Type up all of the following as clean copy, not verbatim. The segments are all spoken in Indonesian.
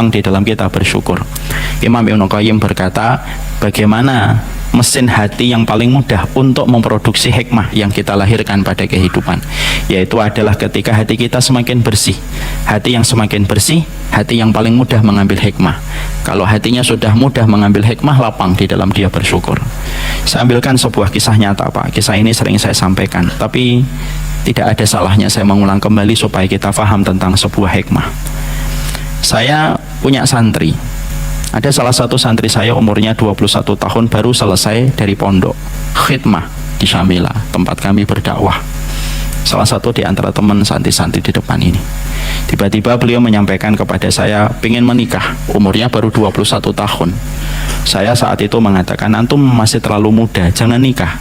di dalam kita bersyukur. Imam Ibnu Qayyim berkata, bagaimana mesin hati yang paling mudah untuk memproduksi hikmah yang kita lahirkan pada kehidupan, yaitu adalah ketika hati kita semakin bersih. Hati yang semakin bersih, hati yang paling mudah mengambil hikmah. Kalau hatinya sudah mudah mengambil hikmah, lapang di dalam dia bersyukur. Saya ambilkan sebuah kisah nyata, Pak. Kisah ini sering saya sampaikan, tapi tidak ada salahnya saya mengulang kembali supaya kita paham tentang sebuah hikmah. Saya punya santri. Ada salah satu santri saya umurnya 21 tahun, baru selesai dari pondok khidmah di Syamila, tempat kami berdakwah. Salah satu di antara teman santri-santri di depan ini. Tiba-tiba beliau menyampaikan kepada saya pengen menikah, umurnya baru 21 tahun. Saya saat itu mengatakan, antum masih terlalu muda, jangan nikah.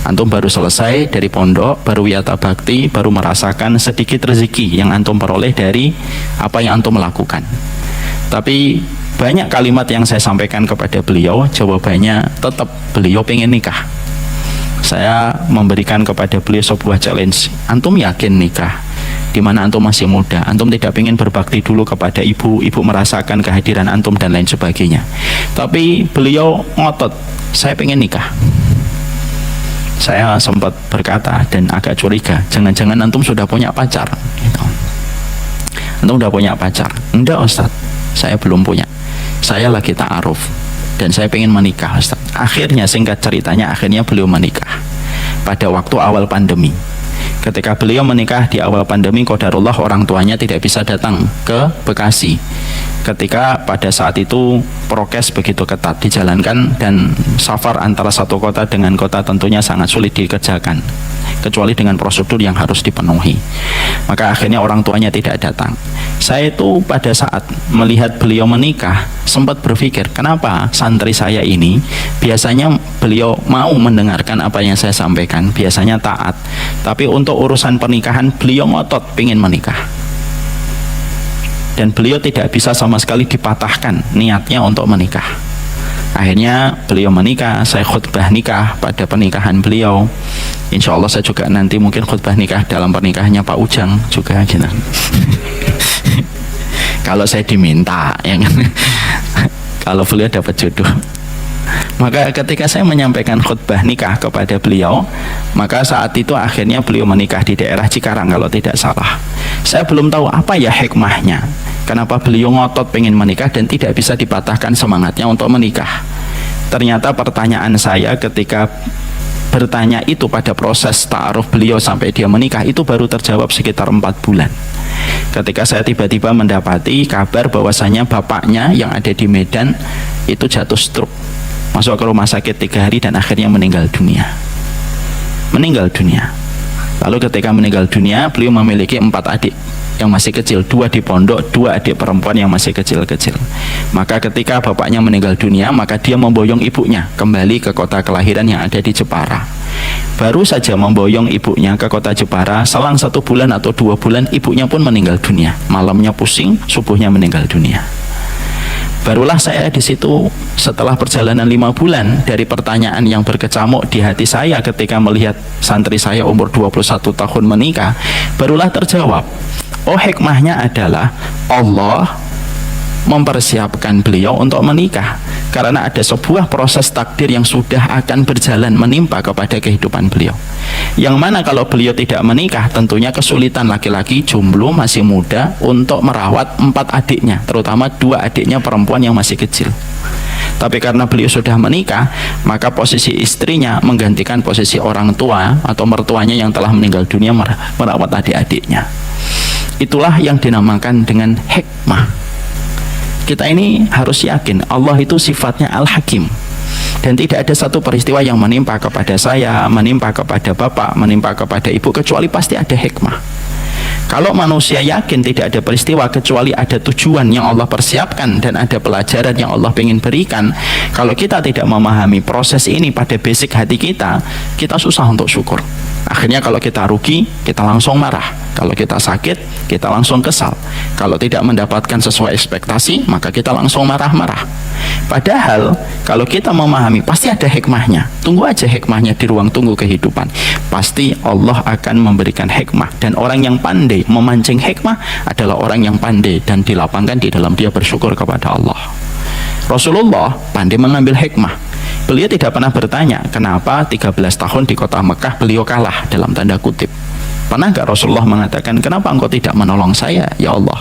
Antum baru selesai dari pondok, baru wiyata bakti, baru merasakan sedikit rezeki yang antum peroleh dari apa yang antum lakukan. Tapi banyak kalimat yang saya sampaikan kepada beliau, jawabannya tetap beliau pengen nikah. Saya memberikan kepada beliau sebuah challenge, antum yakin nikah? Dimana antum masih muda, antum tidak ingin berbakti dulu kepada ibu merasakan kehadiran antum dan lain sebagainya. Tapi beliau ngotot, saya pengen nikah. Saya sempat berkata dan agak curiga, jangan-jangan antum sudah punya pacar gitu. Antum sudah punya pacar? Enggak Ustaz, saya belum punya. Saya lagi ta'aruf dan saya pengen menikah Ustaz. Akhirnya singkat ceritanya, akhirnya beliau menikah pada waktu awal pandemi. Ketika beliau menikah di awal pandemi, qadarullah orang tuanya tidak bisa datang ke Bekasi. Ketika pada saat itu prokes begitu ketat dijalankan dan safar antara satu kota dengan kota tentunya sangat sulit dikerjakan kecuali dengan prosedur yang harus dipenuhi. Maka akhirnya orang tuanya tidak datang. Saya itu pada saat melihat beliau menikah sempat berpikir, kenapa santri saya ini biasanya beliau mau mendengarkan apa yang saya sampaikan, biasanya taat, tapi untuk urusan pernikahan beliau ngotot ingin menikah. Dan beliau tidak bisa sama sekali dipatahkan niatnya untuk menikah. Akhirnya beliau menikah, saya khutbah nikah pada pernikahan beliau. Insya Allah saya juga nanti mungkin khutbah nikah dalam pernikahannya Pak Ujang juga gitu. Kalau saya diminta, ya kan? Kalau beliau dapat jodoh. Maka ketika saya menyampaikan khutbah nikah kepada beliau, maka saat itu akhirnya beliau menikah di daerah Cikarang kalau tidak salah. Saya belum tahu apa ya hikmahnya, kenapa beliau ngotot pengen menikah dan tidak bisa dipatahkan semangatnya untuk menikah. Ternyata pertanyaan saya ketika bertanya itu pada proses ta'aruf beliau sampai dia menikah itu baru terjawab sekitar 4 bulan. Ketika saya tiba-tiba mendapati kabar bahwasanya bapaknya yang ada di Medan itu jatuh stroke, masuk ke rumah sakit 3 hari dan akhirnya meninggal dunia. Lalu ketika meninggal dunia, beliau memiliki 4 adik yang masih kecil, 2 di pondok, 2 adik perempuan yang masih kecil-kecil. Maka ketika bapaknya meninggal dunia, maka dia memboyong ibunya kembali ke kota kelahiran yang ada di Jepara. Baru saja memboyong ibunya ke kota Jepara, selang 1 bulan atau 2 bulan ibunya pun meninggal dunia. Malamnya pusing, subuhnya meninggal dunia. Barulah saya di situ setelah perjalanan 5 bulan dari pertanyaan yang berkecamuk di hati saya ketika melihat santri saya umur 21 tahun menikah, barulah terjawab. Oh, hikmahnya adalah Allah mempersiapkan beliau untuk menikah karena ada sebuah proses takdir yang sudah akan berjalan menimpa kepada kehidupan beliau, yang mana kalau beliau tidak menikah tentunya kesulitan laki-laki jomblo masih muda untuk merawat 4 adiknya, terutama 2 adiknya perempuan yang masih kecil. Tapi karena beliau sudah menikah, maka posisi istrinya menggantikan posisi orang tua atau mertuanya yang telah meninggal dunia merawat adik-adiknya. Itulah yang dinamakan dengan hikmah. Kita ini harus yakin Allah itu sifatnya Al-Hakim, dan tidak ada satu peristiwa yang menimpa kepada saya, menimpa kepada bapak, menimpa kepada ibu kecuali pasti ada hikmah. Kalau manusia yakin tidak ada peristiwa kecuali ada tujuan yang Allah persiapkan dan ada pelajaran yang Allah ingin berikan, kalau kita tidak memahami proses ini pada basic hati kita, kita susah untuk syukur. Akhirnya kalau kita rugi, kita langsung marah. Kalau kita sakit, kita langsung kesal. Kalau tidak mendapatkan sesuai ekspektasi, maka kita langsung marah-marah. Padahal kalau kita memahami pasti ada hikmahnya. Tunggu aja hikmahnya di ruang tunggu kehidupan. Pasti Allah akan memberikan hikmah. Dan orang yang pandai memancing hikmah adalah orang yang pandai dan dilapangkan di dalam dia bersyukur kepada Allah. Rasulullah pandai mengambil hikmah. Beliau tidak pernah bertanya kenapa 13 tahun di kota Mekah beliau kalah dalam tanda kutip. Pernah nggak Rasulullah mengatakan kenapa engkau tidak menolong saya ya Allah?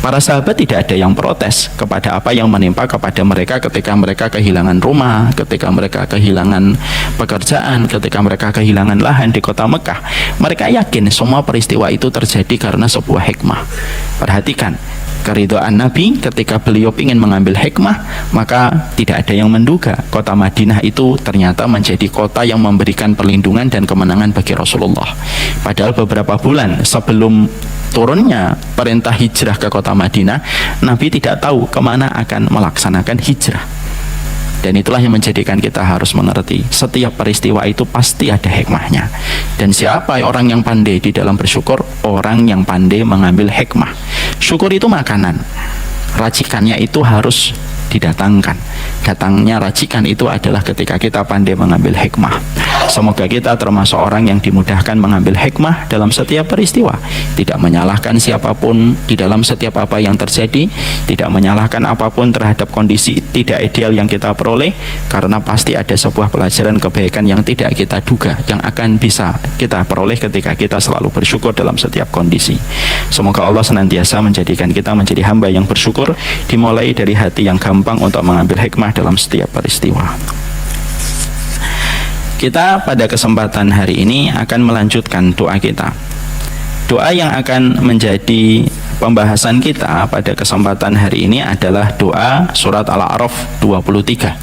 Para sahabat tidak ada yang protes kepada apa yang menimpa kepada mereka ketika mereka kehilangan rumah, ketika mereka kehilangan pekerjaan, ketika mereka kehilangan lahan di kota Mekah. Mereka yakin semua peristiwa itu terjadi karena sebuah hikmah. Perhatikan, keridhaan Nabi ketika beliau ingin mengambil hikmah, maka tidak ada yang menduga kota Madinah itu ternyata menjadi kota yang memberikan perlindungan dan kemenangan bagi Rasulullah. Padahal beberapa bulan sebelum turunnya perintah hijrah ke kota Madinah, Nabi tidak tahu kemana akan melaksanakan hijrah. Dan itulah yang menjadikan kita harus mengerti setiap peristiwa itu pasti ada hikmahnya. Dan siapa orang yang pandai di dalam bersyukur? Orang yang pandai mengambil hikmah. Syukur itu makanan, racikannya itu harus didatangkan. Datangnya racikan itu adalah ketika kita pandai mengambil hikmah. Semoga kita termasuk orang yang dimudahkan mengambil hikmah dalam setiap peristiwa, tidak menyalahkan siapapun di dalam setiap apa yang terjadi, tidak menyalahkan apapun terhadap kondisi tidak ideal yang kita peroleh, karena pasti ada sebuah pelajaran kebaikan yang tidak kita duga yang akan bisa kita peroleh ketika kita selalu bersyukur dalam setiap kondisi. Semoga Allah senantiasa menjadikan kita menjadi hamba yang bersyukur, dimulai dari hati yang gampang untuk mengambil hikmah dalam setiap peristiwa. Kita pada kesempatan hari ini akan melanjutkan doa kita. Doa yang akan menjadi pembahasan kita pada kesempatan hari ini adalah doa surat Al-A'raf 23.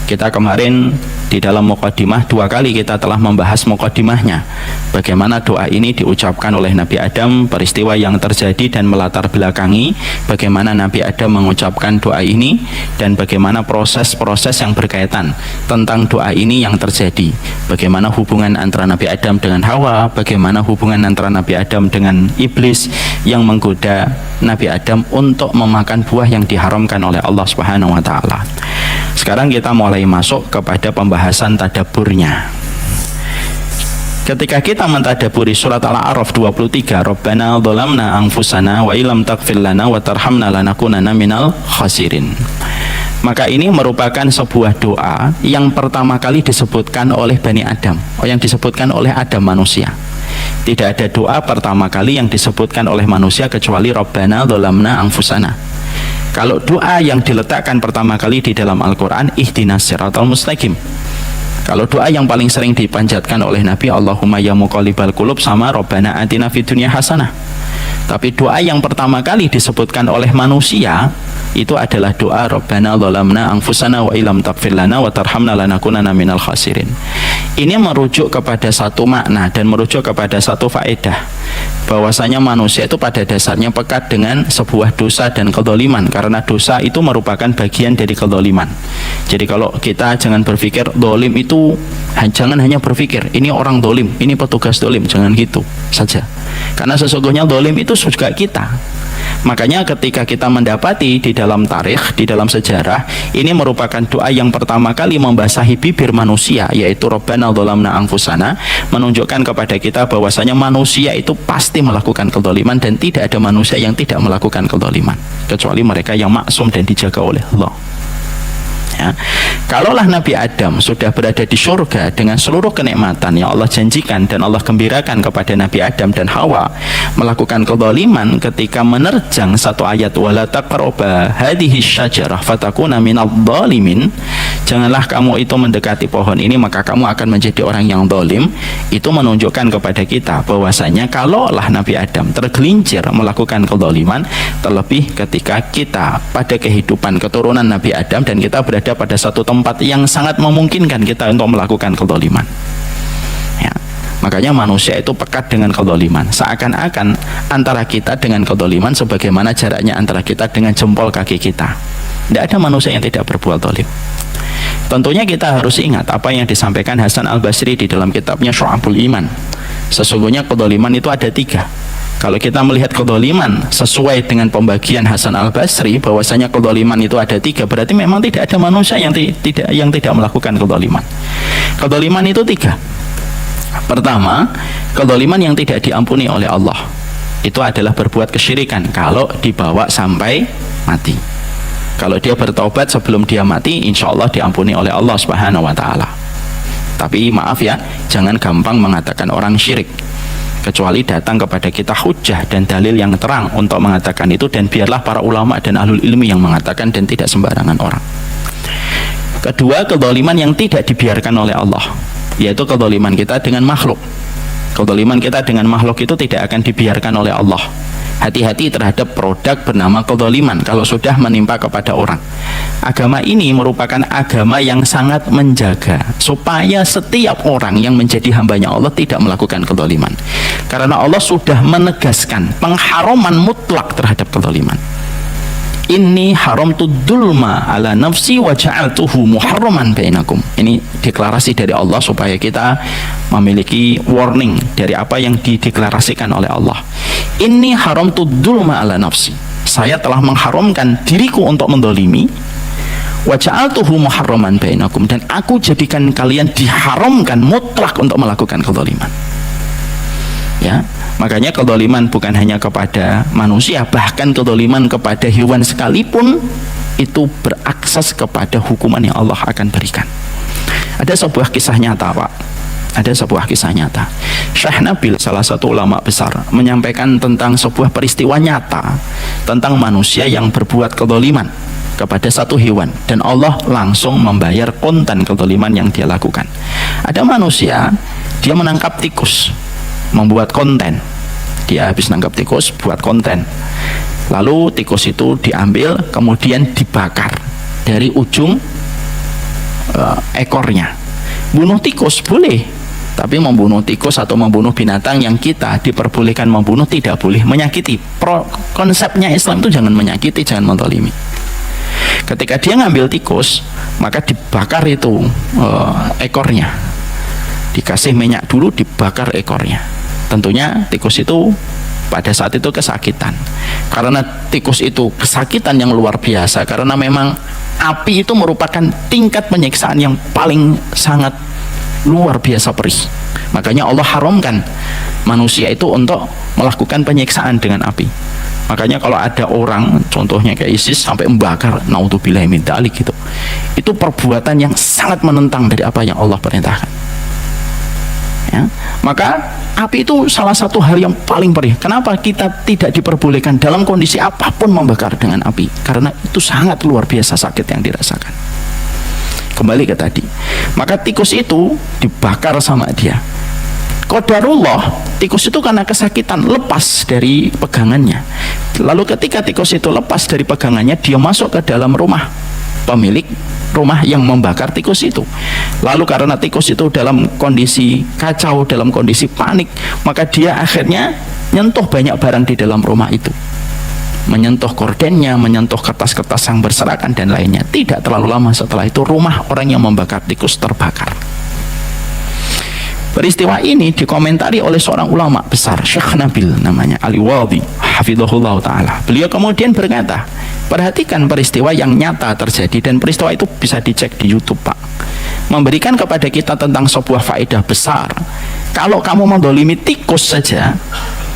Kita kemarin di dalam muqaddimah 2 kali kita telah membahas muqaddimahnya, bagaimana doa ini diucapkan oleh Nabi Adam, peristiwa yang terjadi dan melatar belakangi bagaimana Nabi Adam mengucapkan doa ini, dan bagaimana proses-proses yang berkaitan tentang doa ini yang terjadi, bagaimana hubungan antara Nabi Adam dengan Hawa, bagaimana hubungan antara Nabi Adam dengan iblis yang menggoda Nabi Adam untuk memakan buah yang diharamkan oleh Allah Subhanahu wa taala. Sekarang kita mulai masuk kepada pembahasan tadabburnya. Ketika kita mentadaburi surat Al-A'raf 23, Rabbana dhalamna anfusana wa illam taghfir lana wa tarhamna lanakunanna minal khasirin. Maka ini merupakan sebuah doa yang pertama kali disebutkan oleh Bani Adam, yang disebutkan oleh Adam manusia. Tidak ada doa pertama kali yang disebutkan oleh manusia kecuali Rabbana dhalamna anfusana. Kalau doa yang diletakkan pertama kali di dalam Al-Quran, ihdinas siratal mustaqim. Kalau doa yang paling sering dipanjatkan oleh Nabi, Allahumma ya muqallibal qulub, sama Rabbana atina fid dunya hasanah. Tapi doa yang pertama kali disebutkan oleh manusia itu adalah doa Rabbana dhalamna anfusana wa illam taghfir lana wa tarhamna lanakunanna minal khasirin. Ini merujuk kepada satu makna dan merujuk kepada satu faedah, bahwasanya manusia itu pada dasarnya pekat dengan sebuah dosa dan kezaliman, karena dosa itu merupakan bagian dari kezaliman. Jadi kalau kita jangan berpikir zalim itu, jangan hanya berpikir ini orang zalim, ini petugas zalim, jangan gitu saja. Karena sesungguhnya zalim itu juga kita. Makanya ketika kita mendapati di dalam tarikh, di dalam sejarah, ini merupakan doa yang pertama kali membasahi bibir manusia, yaitu Rabbana dhalamna anfusana, menunjukkan kepada kita bahwasanya manusia itu pasti melakukan kezaliman dan tidak ada manusia yang tidak melakukan kezaliman, kecuali mereka yang maksum dan dijaga oleh Allah. Ya. Kalaulah Nabi Adam sudah berada di surga dengan seluruh kenikmatan yang Allah janjikan dan Allah gembirakan kepada Nabi Adam dan Hawa, melakukan kezaliman ketika menerjang satu ayat wala taqraba hadhihi syajarah fatakuna minadh dhalimin, janganlah kamu itu mendekati pohon ini maka kamu akan menjadi orang yang zalim. Itu menunjukkan kepada kita bahwasanya kalaulah Nabi Adam tergelincir melakukan kezaliman, terlebih ketika kita pada kehidupan keturunan Nabi Adam dan kita berada pada satu tempat yang sangat memungkinkan kita untuk melakukan kezaliman. Ya. Makanya manusia itu pekat dengan kezaliman. Seakan-akan antara kita dengan kezaliman sebagaimana jaraknya antara kita dengan jempol kaki kita. Tidak ada manusia yang tidak berbuat zalim. Tentunya kita harus ingat apa yang disampaikan Hasan Al-Basri di dalam kitabnya Syu'abul Iman. Sesungguhnya kezaliman itu ada 3. Kalau kita melihat kezaliman sesuai dengan pembagian Hasan Al-Basri bahwasanya kezaliman itu ada 3, berarti memang tidak ada manusia yang tidak melakukan kezaliman. Kezaliman itu 3. Pertama, kezaliman yang tidak diampuni oleh Allah. Itu adalah berbuat kesyirikan kalau dibawa sampai mati. Kalau dia bertaubat sebelum dia mati, insya Allah diampuni oleh Allah Subhanahu wa ta'ala. Tapi maaf ya, jangan gampang mengatakan orang syirik, kecuali datang kepada kita hujjah dan dalil yang terang untuk mengatakan itu, dan biarlah para ulama dan ahlul ilmi yang mengatakan dan tidak sembarangan orang. Kedua, kezaliman yang tidak dibiarkan oleh Allah, yaitu kezaliman kita dengan makhluk. Kezaliman kita dengan makhluk itu tidak akan dibiarkan oleh Allah. Hati-hati terhadap produk bernama kezaliman kalau sudah menimpa kepada orang. Agama ini merupakan agama yang sangat menjaga supaya setiap orang yang menjadi hambanya Allah tidak melakukan kezaliman, karena Allah sudah menegaskan pengharaman mutlak terhadap kezaliman. Inni haramtu dzulma ala nafsi wa ja'altuhu muharraman bainakum. Ini deklarasi dari Allah supaya kita memiliki warning dari apa yang dideklarasikan oleh Allah. Inni haramtu dzulma ala nafsi. Saya telah mengharamkan diriku untuk mendolimi. Wa ja'altuhu muharraman bainakum, dan aku jadikan kalian diharamkan mutlak untuk melakukan kezaliman. Ya, makanya kezaliman bukan hanya kepada manusia, bahkan kezaliman kepada hewan sekalipun itu berakses kepada hukuman yang Allah akan berikan. Ada sebuah kisah nyata, Pak. Ada sebuah kisah nyata. Syekh Nabil, salah satu ulama besar, menyampaikan tentang sebuah peristiwa nyata tentang manusia yang berbuat kezaliman kepada satu hewan, dan Allah langsung membayar konten kezaliman yang dia lakukan. Ada manusia, dia menangkap tikus, membuat konten. Dia habis nangkap tikus, buat konten. Lalu tikus itu diambil, kemudian dibakar dari ujung ekornya. Bunuh tikus boleh, tapi membunuh tikus atau membunuh binatang yang kita diperbolehkan membunuh tidak boleh menyakiti. Konsepnya Islam itu jangan menyakiti, jangan menzalimi. Ketika dia ngambil tikus, maka dibakar itu ekornya, dikasih minyak dulu, dibakar ekornya. Tentunya tikus itu pada saat itu kesakitan, karena tikus itu kesakitan yang luar biasa, karena memang api itu merupakan tingkat penyiksaan yang paling sangat luar biasa perih. Makanya Allah haramkan manusia itu untuk melakukan penyiksaan dengan api. Makanya kalau ada orang, contohnya kayak ISIS, sampai membakar, naudzubillahi min dzalik, gitu, itu perbuatan yang sangat menentang dari apa yang Allah perintahkan. Ya, maka api itu salah satu hal yang paling perih. Kenapa kita tidak diperbolehkan dalam kondisi apapun membakar dengan api? Karena itu sangat luar biasa sakit yang dirasakan. Kembali ke tadi, maka tikus itu dibakar sama dia. Qadarullah, tikus itu karena kesakitan lepas dari pegangannya. Lalu ketika tikus itu lepas dari pegangannya, dia masuk ke dalam rumah pemilik rumah yang membakar tikus itu. Lalu karena tikus itu dalam kondisi kacau, dalam kondisi panik, maka dia akhirnya nyentuh banyak barang di dalam rumah itu, menyentuh kordennya, menyentuh kertas-kertas yang berserakan dan lainnya. Tidak terlalu lama setelah itu, rumah orang yang membakar tikus terbakar. Peristiwa ini dikomentari oleh seorang ulama besar, Syekh Nabil namanya, Al-Wadhi hafizahullah ta'ala. Beliau kemudian berkata, perhatikan peristiwa yang nyata terjadi, dan peristiwa itu bisa dicek di YouTube, Pak. Memberikan kepada kita tentang sebuah faedah besar. Kalau kamu mendolimi tikus saja,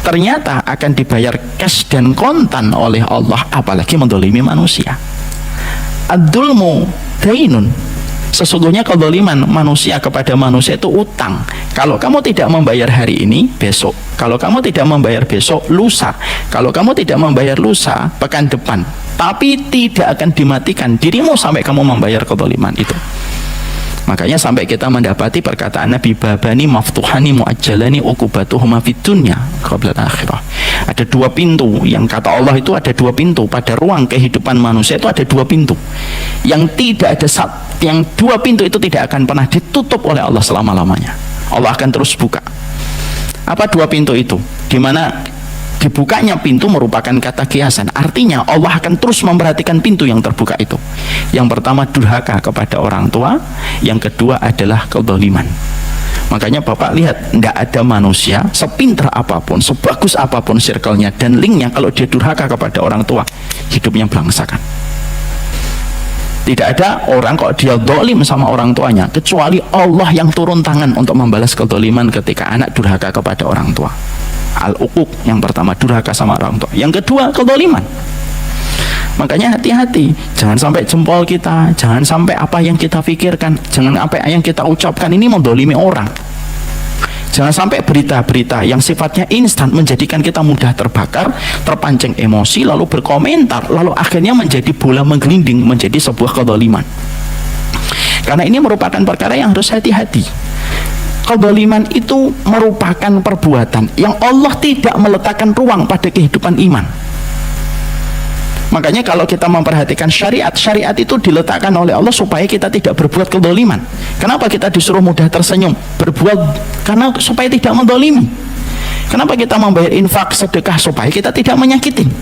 ternyata akan dibayar cash dan kontan oleh Allah, apalagi mendolimi manusia. Ad-dzulmu dainun. Sesungguhnya kezaliman manusia kepada manusia itu utang. Kalau kamu tidak membayar hari ini, besok. Kalau kamu tidak membayar besok, lusa. Kalau kamu tidak membayar lusa, pekan depan. Tapi tidak akan dimatikan dirimu sampai kamu membayar kezaliman itu. Makanya sampai kita mendapati perkataan Nabi, babani maftuhani muajjalani uqubatuhuma fid dunya qabla akhirah. Ada dua pintu, yang kata Allah itu ada dua pintu pada ruang kehidupan manusia, itu ada dua pintu yang tidak ada yang dua pintu itu tidak akan pernah ditutup oleh Allah selama-lamanya. Allah akan terus buka. Apa dua pintu itu? Dimana dibukanya pintu merupakan kata kiasan, artinya Allah akan terus memperhatikan pintu yang terbuka itu. Yang pertama durhaka kepada orang tua, yang kedua adalah kezaliman. Makanya Bapak lihat, tidak ada manusia sepintar apapun, sebagus apapun circle-nya dan link-nya, kalau dia durhaka kepada orang tua, hidupnya belangsakan. Tidak ada orang kok dia dolim sama orang tuanya, kecuali Allah yang turun tangan untuk membalas kedoliman ketika anak durhaka kepada orang tua. Al-uquq, yang pertama durhaka sama orang tua, yang kedua kedoliman. Makanya hati-hati, jangan sampai jempol kita, jangan sampai apa yang kita pikirkan, jangan apa yang kita ucapkan ini mendolimi orang. Jangan sampai berita-berita yang sifatnya instan menjadikan kita mudah terbakar, terpancing emosi, lalu berkomentar, lalu akhirnya menjadi bola menggelinding, menjadi sebuah kedoliman. Karena ini merupakan perkara yang harus hati-hati. Kedoliman itu merupakan perbuatan yang Allah tidak meletakkan ruang pada kehidupan iman. Makanya kalau kita memperhatikan syariat, syariat itu diletakkan oleh Allah supaya kita tidak berbuat kedoliman. Kenapa kita disuruh mudah tersenyum? Berbuat karena supaya tidak mendolimi. Kenapa kita membayar infak, sedekah? Supaya kita tidak menyakitin.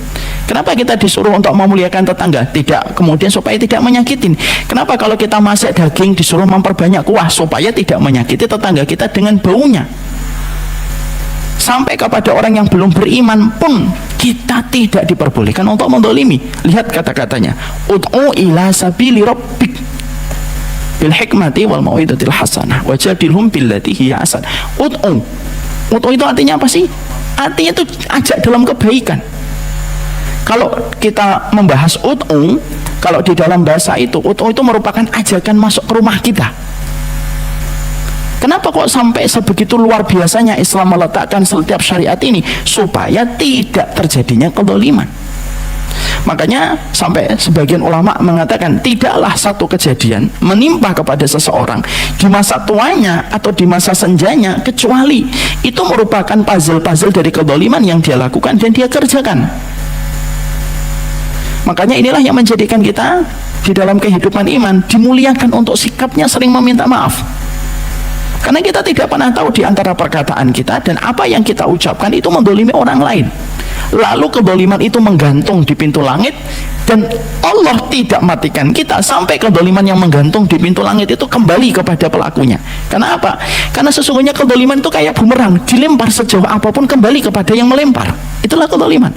Kenapa kita disuruh untuk memuliakan tetangga? Tidak, kemudian supaya tidak menyakitin. Kenapa kalau kita masak daging disuruh memperbanyak kuah? Supaya tidak menyakiti tetangga kita dengan baunya. Sampai kepada orang yang belum beriman pun kita tidak diperbolehkan untuk mendolimi. Lihat kata-katanya, ud'u ila sabili rabbik bil hikmati wal mau'izatil hasanah wajadilhum billati hiya ahsan. Ud'u itu artinya apa sih? Artinya itu ajak dalam kebaikan. Kalau kita membahas ud'u, kalau di dalam bahasa itu, ud'u itu merupakan ajakan masuk ke rumah kita. Kenapa kok sampai sebegitu luar biasanya Islam meletakkan setiap syariat ini? Supaya tidak terjadinya kedoliman. Makanya sampai sebagian ulama mengatakan, tidaklah satu kejadian menimpa kepada seseorang di masa tuanya atau di masa senjanya, kecuali itu merupakan puzzle-puzzle dari kedoliman yang dia lakukan dan dia kerjakan. Makanya inilah yang menjadikan kita di dalam kehidupan iman dimuliakan untuk sikapnya sering meminta maaf. Karena kita tidak pernah tahu di antara perkataan kita dan apa yang kita ucapkan itu mendolimi orang lain. Lalu kedoliman itu menggantung di pintu langit, dan Allah tidak matikan kita sampai kedoliman yang menggantung di pintu langit itu kembali kepada pelakunya. Karena apa? Karena sesungguhnya kedoliman itu kayak bumerang, dilempar sejauh apapun kembali kepada yang melempar. Itulah kedoliman.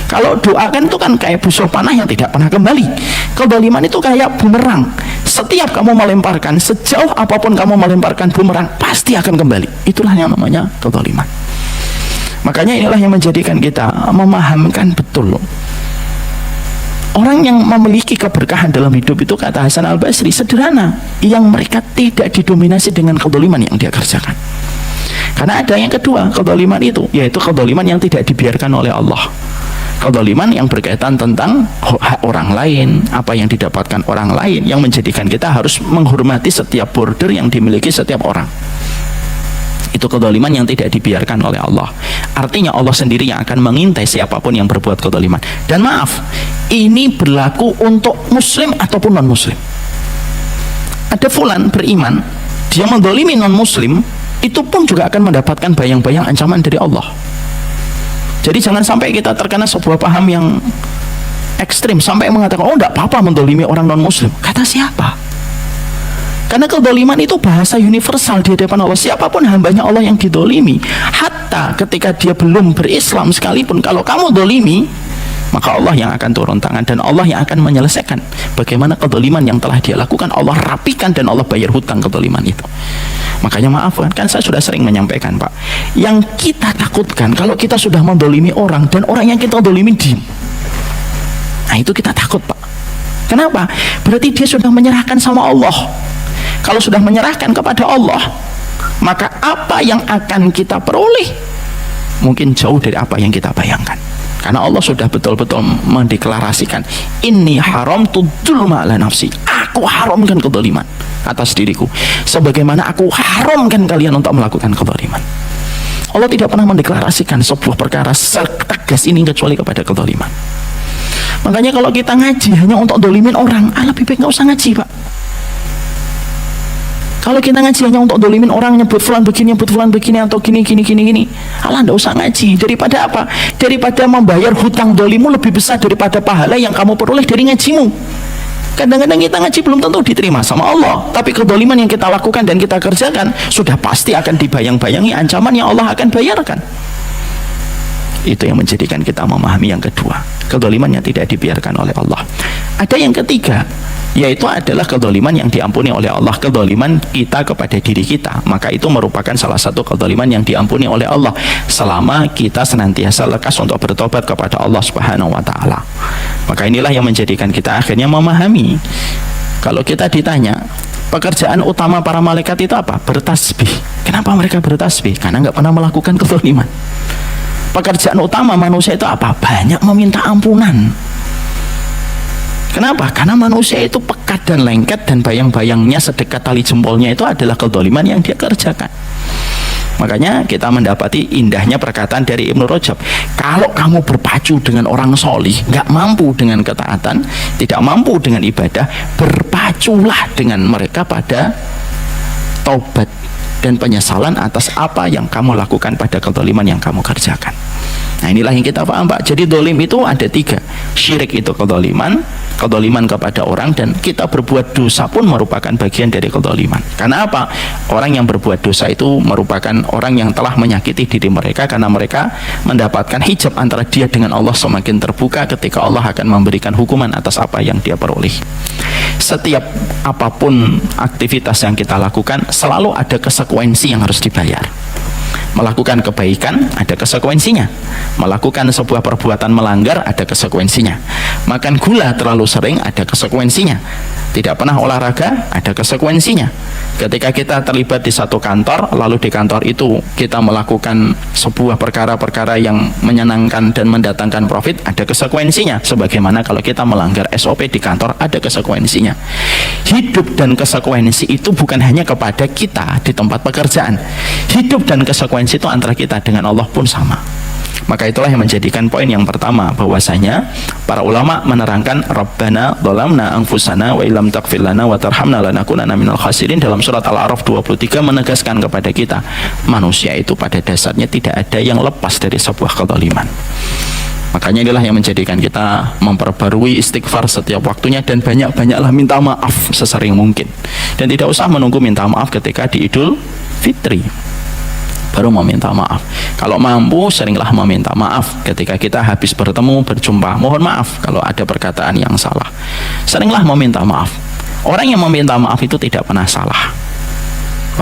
Kalau doakan itu kan kayak busur panah yang tidak pernah kembali. Kedoliman itu kayak bumerang. Setiap kamu melemparkan, sejauh apapun kamu melemparkan bumerang, pasti akan kembali. Itulah yang namanya kedoliman. Makanya inilah yang menjadikan kita memahamkan betul. Orang yang memiliki keberkahan dalam hidup itu, kata Hasan Al-Basri, sederhana, yang mereka tidak didominasi dengan kedoliman yang dia kerjakan. Karena ada yang kedua, kedoliman itu, yaitu kedoliman yang tidak dibiarkan oleh Allah. Kedoliman yang berkaitan tentang hak orang lain, apa yang didapatkan orang lain, yang menjadikan kita harus menghormati setiap border yang dimiliki setiap orang. Itu kedoliman yang tidak dibiarkan oleh Allah. Artinya Allah sendiri yang akan mengintai siapapun yang berbuat kedoliman. Dan maaf, ini berlaku untuk muslim ataupun non muslim. Ada fulan beriman, dia mendolimi non muslim, itu pun juga akan mendapatkan bayang-bayang ancaman dari Allah. Jadi jangan sampai kita terkena sebuah paham yang ekstrim sampai mengatakan, oh tidak apa-apa mendolimi orang non muslim. Kata siapa? Karena kedoliman itu bahasa universal di hadapan Allah. Siapapun hambanya Allah yang didolimi, hatta ketika dia belum berislam sekalipun, kalau kamu dolimi, maka Allah yang akan turun tangan dan Allah yang akan menyelesaikan bagaimana kedoliman yang telah dia lakukan. Allah rapikan dan Allah bayar hutang kedoliman itu. Makanya maaf kan saya sudah sering menyampaikan, Pak, yang kita takutkan kalau kita sudah mendolimi orang dan orang yang kita dolimi diem, nah itu kita takut, Pak. Kenapa? Berarti dia sudah menyerahkan sama Allah. Kalau sudah menyerahkan kepada Allah, maka apa yang akan kita peroleh mungkin jauh dari apa yang kita bayangkan. Karena Allah sudah betul-betul mendeklarasikan, inni haramtu dzulma ala nafsi, aku haramkan kedoliman atas diriku, sebagaimana aku haramkan kalian untuk melakukan kedoliman. Allah tidak pernah mendeklarasikan sebuah perkara setegas ini kecuali kepada kedoliman. Makanya kalau kita ngaji hanya untuk dolimin orang, lebih baik nggak usah ngaji, Pak. Kalau kita ngaji hanya untuk dolimin orang, nyebut fulan begini atau gini, nggak usah ngaji. Daripada apa? Daripada membayar hutang dolimu lebih besar daripada pahala yang kamu peroleh dari ngajimu. Kadang-kadang kita ngaji belum tentu diterima sama Allah, tapi kezaliman yang kita lakukan dan kita kerjakan sudah pasti akan dibayang-bayangi ancaman yang Allah akan bayarkan. Itu yang menjadikan kita memahami yang kedua, kezaliman yang tidak dibiarkan oleh Allah. Ada yang ketiga, yaitu adalah kezaliman yang diampuni oleh Allah, kezaliman kita kepada diri kita. Maka itu merupakan salah satu kezaliman yang diampuni oleh Allah selama kita senantiasa lekas untuk bertobat kepada Allah Subhanahu wa taala. Maka inilah yang menjadikan kita akhirnya memahami, kalau kita ditanya pekerjaan utama para malaikat itu apa? Bertasbih. Kenapa mereka bertasbih? Karena nggak pernah melakukan kezaliman. Pekerjaan utama manusia itu apa? Banyak meminta ampunan. Kenapa? Karena manusia itu pekat dan lengket, dan bayang-bayangnya sedekat tali jempolnya itu adalah kezaliman yang dia kerjakan. Makanya kita mendapati indahnya perkataan dari Ibnu Rajab, kalau kamu berpacu dengan orang solih, nggak mampu dengan ketaatan, tidak mampu dengan ibadah, berpaculah dengan mereka pada taubat dan penyesalan atas apa yang kamu lakukan pada kezaliman yang kamu kerjakan. Nah, inilah yang kita paham, Pak. Jadi dolim itu ada tiga. Syirik itu kezaliman kepada orang, dan kita berbuat dosa pun merupakan bagian dari kezaliman. Karena apa? Orang yang berbuat dosa itu merupakan orang yang telah menyakiti diri mereka, karena mereka mendapatkan hijab antara dia dengan Allah semakin terbuka ketika Allah akan memberikan hukuman atas apa yang dia peroleh. Setiap apapun aktivitas yang kita lakukan selalu ada konsekuensi yang harus dibayar. Melakukan kebaikan ada konsekuensinya, melakukan sebuah perbuatan melanggar ada konsekuensinya, makan gula terlalu sering ada konsekuensinya, tidak pernah olahraga ada konsekuensinya. Ketika kita terlibat di satu kantor, lalu di kantor itu kita melakukan sebuah perkara-perkara yang menyenangkan dan mendatangkan profit, ada konsekuensinya. Sebagaimana kalau kita melanggar SOP di kantor, ada konsekuensinya. Hidup dan konsekuensi itu bukan hanya kepada kita di tempat pekerjaan. Hidup dan konsekuensi itu antara kita dengan Allah pun sama. Maka itulah yang menjadikan poin yang pertama, bahwasanya para ulama menerangkan Rabbana dhalamna anfusana wa illam taghfir lana wa tarhamna lanakunanna minal khasirin. Dalam surat Al-A'raf 23 menegaskan kepada kita, manusia itu pada dasarnya tidak ada yang lepas dari sebuah kezaliman. Makanya inilah yang menjadikan kita memperbarui istighfar setiap waktunya, dan banyak-banyaklah minta maaf sesering mungkin, dan tidak usah menunggu minta maaf ketika di Idul Fitri baru meminta maaf. Kalau mampu, seringlah meminta maaf ketika kita habis bertemu, berjumpa. Mohon maaf kalau ada perkataan yang salah. Seringlah meminta maaf. Orang yang meminta maaf itu tidak pernah salah.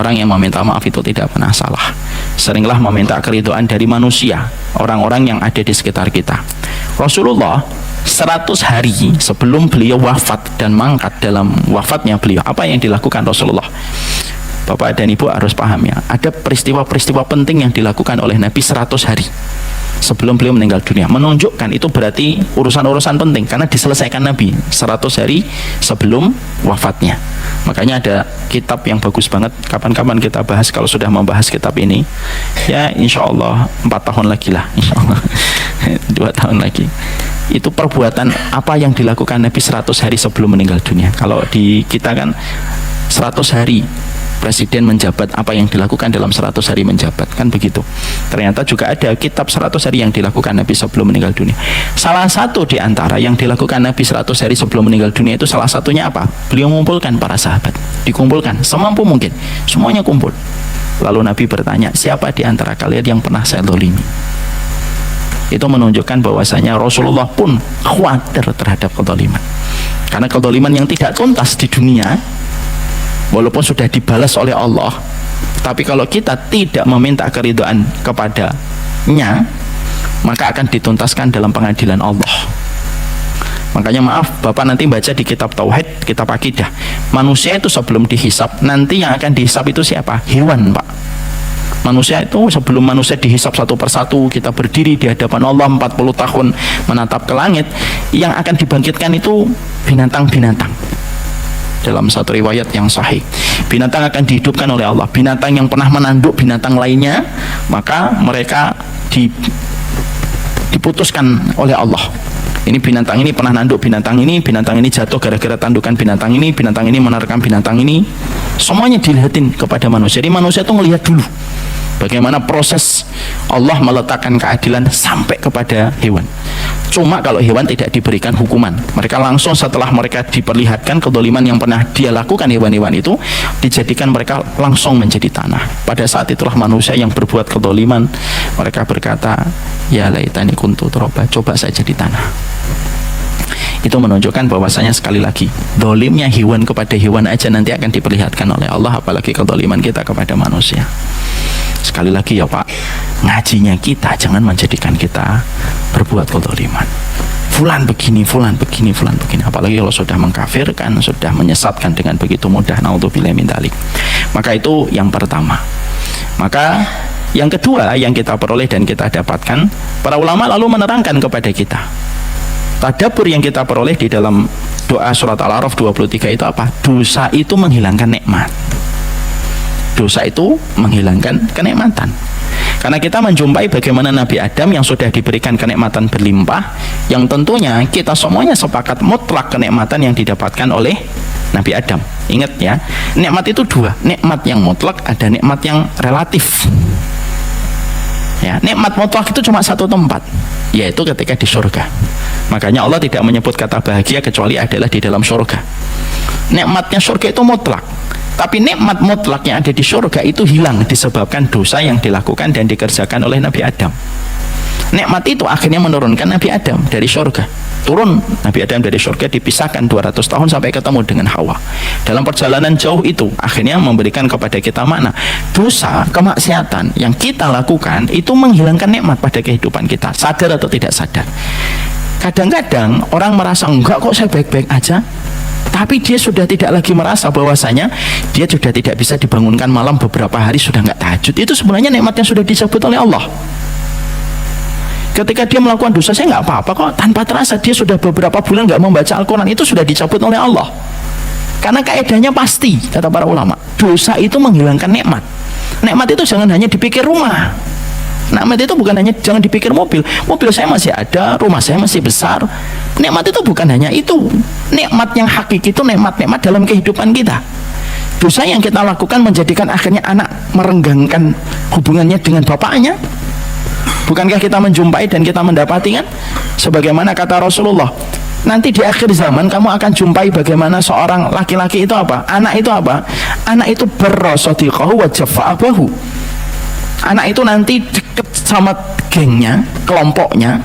Orang yang meminta maaf itu tidak pernah salah. Seringlah meminta keridhaan dari manusia, orang-orang yang ada di sekitar kita. Rasulullah 100 hari sebelum beliau wafat dan mangkat, dalam wafatnya beliau, apa yang dilakukan Rasulullah? Bapak dan Ibu harus paham ya, ada peristiwa-peristiwa penting yang dilakukan oleh Nabi 100 hari sebelum beliau meninggal dunia. Menunjukkan itu berarti urusan-urusan penting, karena diselesaikan Nabi 100 hari sebelum wafatnya. Makanya ada kitab yang bagus banget, kapan-kapan kita bahas kalau sudah membahas kitab ini. Ya insya Allah 4 tahun lagi lah, insya Allah 2 tahun lagi. Itu perbuatan apa yang dilakukan Nabi 100 hari sebelum meninggal dunia. Kalau di kita kan 100 hari presiden menjabat, apa yang dilakukan dalam 100 hari menjabat, kan begitu. Ternyata juga ada kitab 100 hari yang dilakukan Nabi sebelum meninggal dunia. Salah satu di antara yang dilakukan Nabi 100 hari sebelum meninggal dunia itu salah satunya apa? Beliau mengumpulkan para sahabat, dikumpulkan semampu mungkin, semuanya kumpul. Lalu Nabi bertanya, siapa di antara kalian yang pernah saya zalimi? Itu menunjukkan bahwasanya Rasulullah pun khawatir terhadap kezaliman, karena kezaliman yang tidak tuntas di dunia, walaupun sudah dibalas oleh Allah, tapi kalau kita tidak meminta keridhaan kepadanya, maka akan dituntaskan dalam pengadilan Allah. Makanya maaf, Bapak nanti baca di kitab Tauhid, kitab Akidah, manusia itu sebelum dihisap, nanti yang akan dihisap itu siapa? Hewan, Pak. Manusia itu sebelum manusia dihisap satu persatu, kita berdiri di hadapan Allah 40 tahun menatap ke langit, yang akan dibangkitkan itu binatang-binatang. Dalam satu riwayat yang sahih, binatang akan dihidupkan oleh Allah. Binatang yang pernah menanduk binatang lainnya, maka mereka diputuskan oleh Allah. Ini binatang ini pernah nanduk binatang ini jatuh gara-gara tandukan binatang ini menerkam binatang ini. Semuanya dilihatin kepada manusia. Jadi manusia itu melihat dulu Bagaimana proses Allah meletakkan keadilan sampai kepada hewan. Cuma kalau hewan tidak diberikan hukuman, mereka langsung setelah mereka diperlihatkan kezaliman yang pernah dia lakukan hewan-hewan itu, dijadikan mereka langsung menjadi tanah. Pada saat itulah manusia yang berbuat kezaliman, mereka berkata, ya laitani kuntu turaba, coba saya jadi tanah. Itu menunjukkan bahwasanya sekali lagi, zalimnya hewan kepada hewan aja nanti akan diperlihatkan oleh Allah, apalagi kezaliman kita kepada manusia. Sekali lagi ya Pak, ngajinya kita jangan menjadikan kita berbuat kezaliman. Fulan begini, fulan begini, fulan begini. Apalagi kalau sudah mengkafirkan, sudah menyesatkan dengan begitu mudah, naudzubillahi min dzalik. Maka itu yang pertama. Maka yang kedua yang kita peroleh dan kita dapatkan, para ulama lalu menerangkan kepada kita. Tadabbur yang kita peroleh di dalam doa surat Al-A'raf 23 itu apa? Dosa itu menghilangkan nikmat. Dosa itu menghilangkan kenikmatan. Karena kita menjumpai bagaimana Nabi Adam yang sudah diberikan kenikmatan berlimpah, yang tentunya kita semuanya sepakat mutlak kenikmatan yang didapatkan oleh Nabi Adam. Ingat ya, nikmat itu dua, nikmat yang mutlak, ada nikmat yang relatif. Ya, nikmat mutlak itu cuma satu tempat, yaitu ketika di surga. Makanya Allah tidak menyebut kata bahagia kecuali adalah di dalam surga. Nikmatnya surga itu mutlak. Tapi nikmat mutlak yang ada di surga itu hilang disebabkan dosa yang dilakukan dan dikerjakan oleh Nabi Adam. Nikmat itu akhirnya menurunkan Nabi Adam dari surga. Turun Nabi Adam dari surga, dipisahkan 200 tahun sampai ketemu dengan Hawa. Dalam perjalanan jauh itu akhirnya memberikan kepada kita makna dosa, kemaksiatan yang kita lakukan itu menghilangkan nikmat pada kehidupan kita, sadar atau tidak sadar. Kadang-kadang orang merasa enggak kok, saya baik-baik aja, tapi dia sudah tidak lagi merasa bahwasanya dia sudah tidak bisa dibangunkan malam beberapa hari, sudah nggak tahajud. Itu sebenarnya nikmat yang sudah disebut oleh Allah. Ketika dia melakukan dosa, saya nggak apa-apa kok, tanpa terasa dia sudah beberapa bulan nggak membaca Al-Quran, itu sudah dicabut oleh Allah. Karena kaedahnya pasti, kata para ulama, dosa itu menghilangkan nikmat. Nikmat itu jangan hanya dipikir rumah. Nikmat itu bukan hanya jangan dipikir mobil. Mobil saya masih ada, rumah saya masih besar. Nikmat itu bukan hanya itu. Nikmat yang hakiki itu nikmat-nikmat dalam kehidupan kita. Dosa yang kita lakukan menjadikan akhirnya anak merenggangkan hubungannya dengan bapaknya. Bukankah kita menjumpai dan kita mendapati kan? Sebagaimana kata Rasulullah, nanti di akhir zaman kamu akan jumpai bagaimana seorang laki-laki itu apa? Anak itu apa? Anak itu berrasadiqahu wa jafa'abahu. Anak itu nanti dekat sama gengnya, kelompoknya,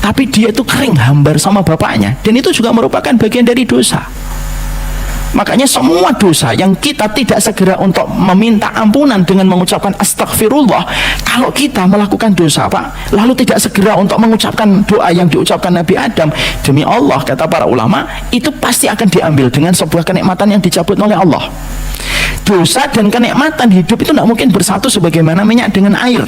tapi dia itu kering hambar sama bapaknya, dan itu juga merupakan bagian dari dosa. Makanya semua dosa yang kita tidak segera untuk meminta ampunan dengan mengucapkan astagfirullah, kalau kita melakukan dosa Pak, lalu tidak segera untuk mengucapkan doa yang diucapkan Nabi Adam, demi Allah kata para ulama, itu pasti akan diambil dengan sebuah kenikmatan yang dicabut oleh Allah. Dosa dan kenikmatan hidup itu tidak mungkin bersatu sebagaimana minyak dengan air.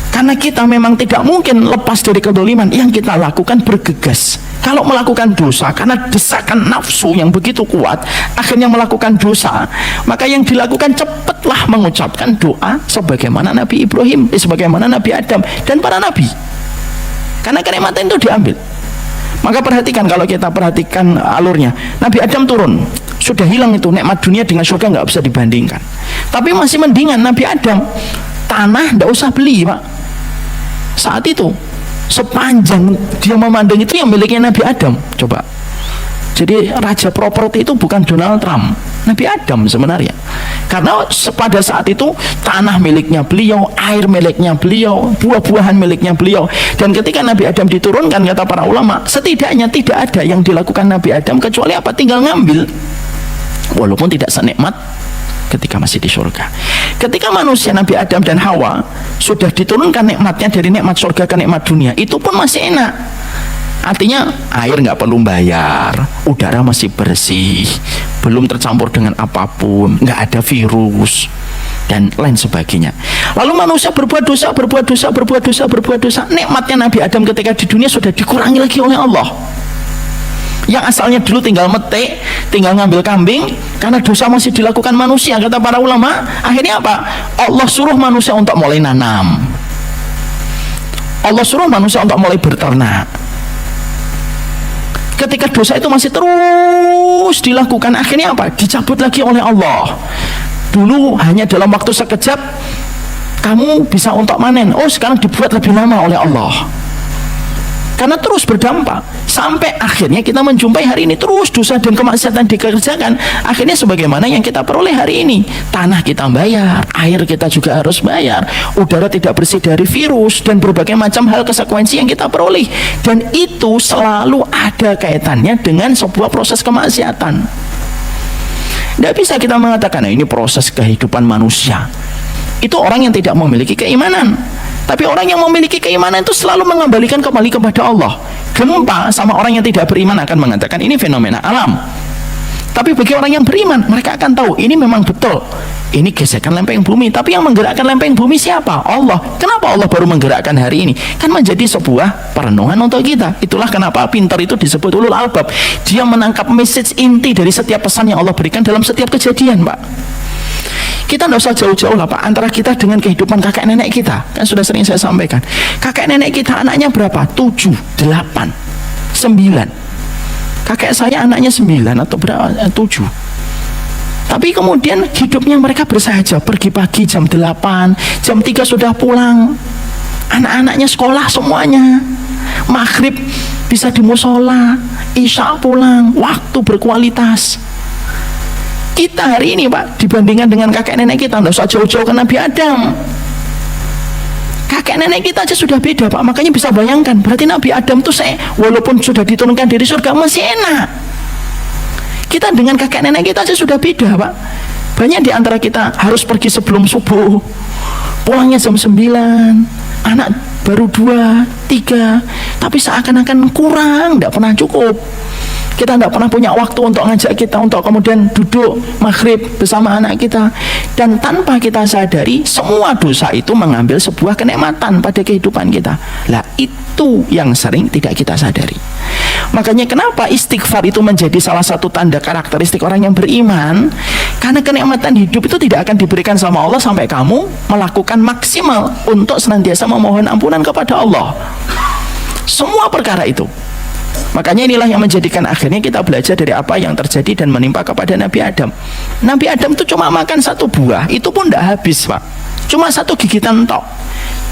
Karena kita memang tidak mungkin lepas dari kezaliman. Yang kita lakukan bergegas. Kalau melakukan dosa karena desakan nafsu yang begitu kuat, akhirnya melakukan dosa, maka yang dilakukan cepatlah mengucapkan doa sebagaimana Nabi Ibrahim, sebagaimana Nabi Adam dan para nabi. Karena kenikmatan itu diambil. Maka perhatikan, kalau kita perhatikan alurnya, Nabi Adam turun, sudah hilang itu nikmat dunia dengan surga, nggak bisa dibandingkan. Tapi masih mendingan Nabi Adam, tanah nggak usah beli Pak. Saat itu sepanjang dia memandang itu yang miliknya Nabi Adam. Coba, jadi raja properti itu bukan Donald Trump, Nabi Adam sebenarnya. Karena pada saat itu tanah miliknya beliau, air miliknya beliau, buah-buahan miliknya beliau. Dan ketika Nabi Adam diturunkan, kata para ulama, setidaknya tidak ada yang dilakukan Nabi Adam kecuali apa? Tinggal ngambil, walaupun tidak senikmat ketika masih di surga. Ketika manusia Nabi Adam dan Hawa sudah diturunkan nikmatnya dari nikmat surga ke nikmat dunia, itu pun masih enak. Artinya air nggak perlu bayar, udara masih bersih, belum tercampur dengan apapun, nggak ada virus dan lain sebagainya. Lalu manusia berbuat dosa, berbuat dosa, berbuat dosa, berbuat dosa. Nikmatnya Nabi Adam ketika di dunia sudah dikurangi lagi oleh Allah. Yang asalnya dulu tinggal metik, tinggal ngambil kambing, karena dosa masih dilakukan manusia, kata para ulama, akhirnya apa? Allah suruh manusia untuk mulai nanam, Allah suruh manusia untuk mulai berternak. Ketika dosa itu masih terus dilakukan, akhirnya apa? Dicabut lagi oleh Allah. Dulu hanya dalam waktu sekejap kamu bisa untuk manen, oh sekarang dibuat lebih lama oleh Allah. Karena terus berdampak sampai akhirnya kita menjumpai hari ini terus dosa dan kemaksiatan dikerjakan. Akhirnya sebagaimana yang kita peroleh hari ini, tanah kita bayar, air kita juga harus bayar, udara tidak bersih dari virus dan berbagai macam hal konsekuensi yang kita peroleh. Dan itu selalu ada kaitannya dengan sebuah proses kemaksiatan. Tidak bisa kita mengatakan, nah ini proses kehidupan manusia. Itu orang yang tidak memiliki keimanan. Tapi orang yang memiliki keimanan itu selalu mengembalikan kembali kepada Allah. Gempa sama orang yang tidak beriman akan mengatakan ini fenomena alam. Tapi bagi orang yang beriman, mereka akan tahu ini memang betul. Ini gesekan lempeng bumi. Tapi yang menggerakkan lempeng bumi siapa? Allah. Kenapa Allah baru menggerakkan hari ini? Kan menjadi sebuah perenungan untuk kita. Itulah kenapa pintar itu disebut ulul albab. Dia menangkap message inti dari setiap pesan yang Allah berikan dalam setiap kejadian, Pak. Kita tidak usah jauh-jauh lah Pak, antara kita dengan kehidupan kakek nenek kita. Kan sudah sering saya sampaikan, kakek nenek kita anaknya berapa? 7, 8, 9. Kakek saya anaknya 9 atau berapa? 7. Tapi kemudian hidupnya mereka bersahaja, pergi pagi jam 8, jam 3 sudah pulang. Anak-anaknya sekolah semuanya, maghrib bisa di musola, isya pulang, waktu berkualitas. Kita hari ini Pak, dibandingkan dengan kakek nenek kita, tidak usah jauh-jauh ke Nabi Adam. Kakek nenek kita aja sudah beda Pak. Makanya bisa bayangkan, berarti Nabi Adam itu walaupun sudah diturunkan dari surga masih enak. Kita dengan kakek nenek kita aja sudah beda Pak. Banyak di antara kita harus pergi sebelum subuh, pulangnya jam 9, anak baru 2, 3, tapi seakan-akan kurang, tidak pernah cukup. Kita tidak pernah punya waktu untuk ngajak kita untuk kemudian duduk maghrib bersama anak kita. Dan tanpa kita sadari, semua dosa itu mengambil sebuah kenikmatan pada kehidupan kita. Lah itu yang sering tidak kita sadari. Makanya kenapa istighfar itu menjadi salah satu tanda karakteristik orang yang beriman. Karena kenikmatan hidup itu tidak akan diberikan sama Allah sampai kamu melakukan maksimal untuk senantiasa memohon ampunan kepada Allah. Semua perkara itu. Makanya inilah yang menjadikan akhirnya kita belajar dari apa yang terjadi dan menimpa kepada Nabi Adam. Nabi Adam itu cuma makan satu buah, itu pun tidak habis Pak. Cuma satu gigitan tok.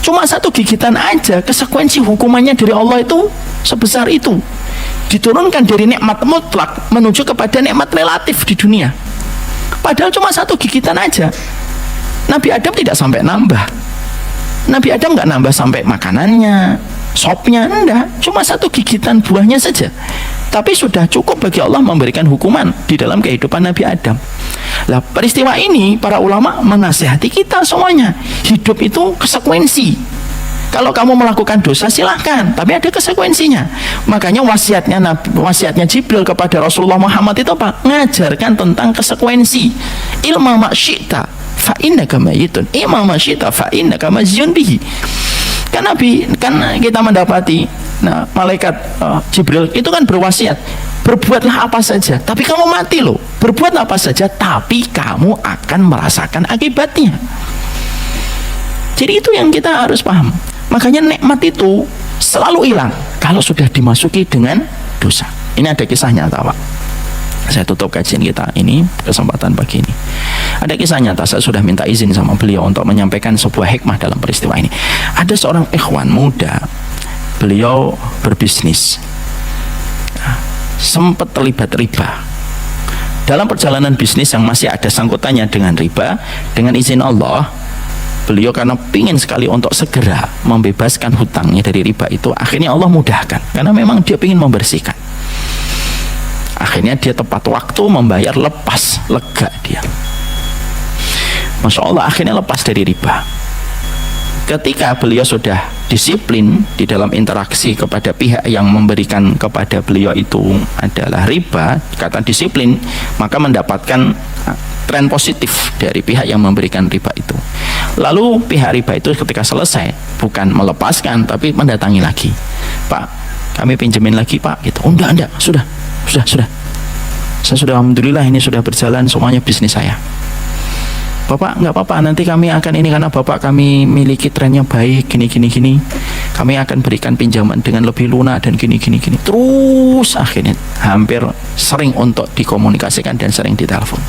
Cuma satu gigitan aja, konsekuensi hukumannya dari Allah itu sebesar itu. Diturunkan dari nikmat mutlak menuju kepada nikmat relatif di dunia. Padahal cuma satu gigitan aja. Nabi Adam tidak sampai nambah. Nabi Adam nggak nambah sampai makanannya, sopnya, enggak, cuma satu gigitan buahnya saja. Tapi sudah cukup bagi Allah memberikan hukuman di dalam kehidupan Nabi Adam. Lah peristiwa ini para ulama menasihati kita semuanya. Hidup itu konsekuensi. Kalau kamu melakukan dosa silahkan, tapi ada konsekuensinya. Makanya wasiatnya Jibril kepada Rasulullah Muhammad itu apa? Ngajarkan tentang konsekuensi. Ilma ma syi'ta fa innaka mayitun, ilma ma syi'ta fa innaka majziyun bihi. Kan Nabi, kan kita mendapati malaikat Jibril itu kan berwasiat, berbuatlah apa saja, tapi kamu mati loh. Berbuat apa saja, tapi kamu akan merasakan akibatnya. Jadi itu yang kita harus paham. Makanya nikmat itu selalu hilang kalau sudah dimasuki dengan dosa. Ini ada kisah nyata Pak. Saya tutup kajian kita ini, kesempatan pagi ini. Ada kisah nyata, saya sudah minta izin sama beliau untuk menyampaikan sebuah hikmah dalam peristiwa ini. Ada seorang ikhwan muda, beliau berbisnis, sempat terlibat riba. Dalam perjalanan bisnis yang masih ada sangkutannya dengan riba, dengan izin Allah, beliau karena pingin sekali untuk segera membebaskan hutangnya dari riba itu, akhirnya Allah mudahkan, karena memang dia pingin membersihkan. Akhirnya dia tepat waktu membayar, lepas, lega dia. Masya Allah, akhirnya lepas dari riba. Ketika beliau sudah disiplin di dalam interaksi kepada pihak yang memberikan kepada beliau itu adalah riba, kata disiplin, maka mendapatkan tren positif dari pihak yang memberikan riba itu. Lalu pihak riba itu ketika selesai bukan melepaskan tapi mendatangi lagi, Pak, kami pinjemin lagi Pak, gitu. Oh enggak, sudah. Saya sudah, alhamdulillah ini sudah berjalan semuanya bisnis saya. Bapak nggak apa-apa, nanti kami akan ini karena Bapak kami miliki trennya baik, gini. Kami akan berikan pinjaman dengan lebih lunak dan gini. Terus akhirnya hampir sering untuk dikomunikasikan dan sering ditelepon.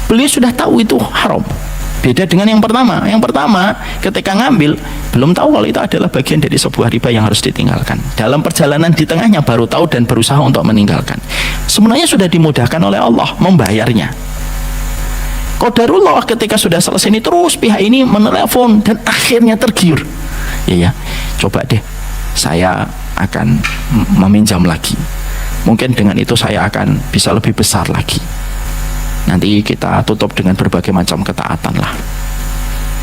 Beliau sudah tahu itu haram. Beda dengan yang pertama. Yang pertama ketika ngambil belum tahu kalau itu adalah bagian dari sebuah riba yang harus ditinggalkan. Dalam perjalanan di tengahnya baru tahu dan berusaha untuk meninggalkan. Sebenarnya sudah dimudahkan oleh Allah membayarnya. Qadarullah ketika sudah selesai ini terus pihak ini menelepon dan akhirnya tergiur. Ya, coba deh saya akan meminjam lagi. Mungkin dengan itu saya akan bisa lebih besar lagi. Nanti kita tutup dengan berbagai macam ketaatan lah.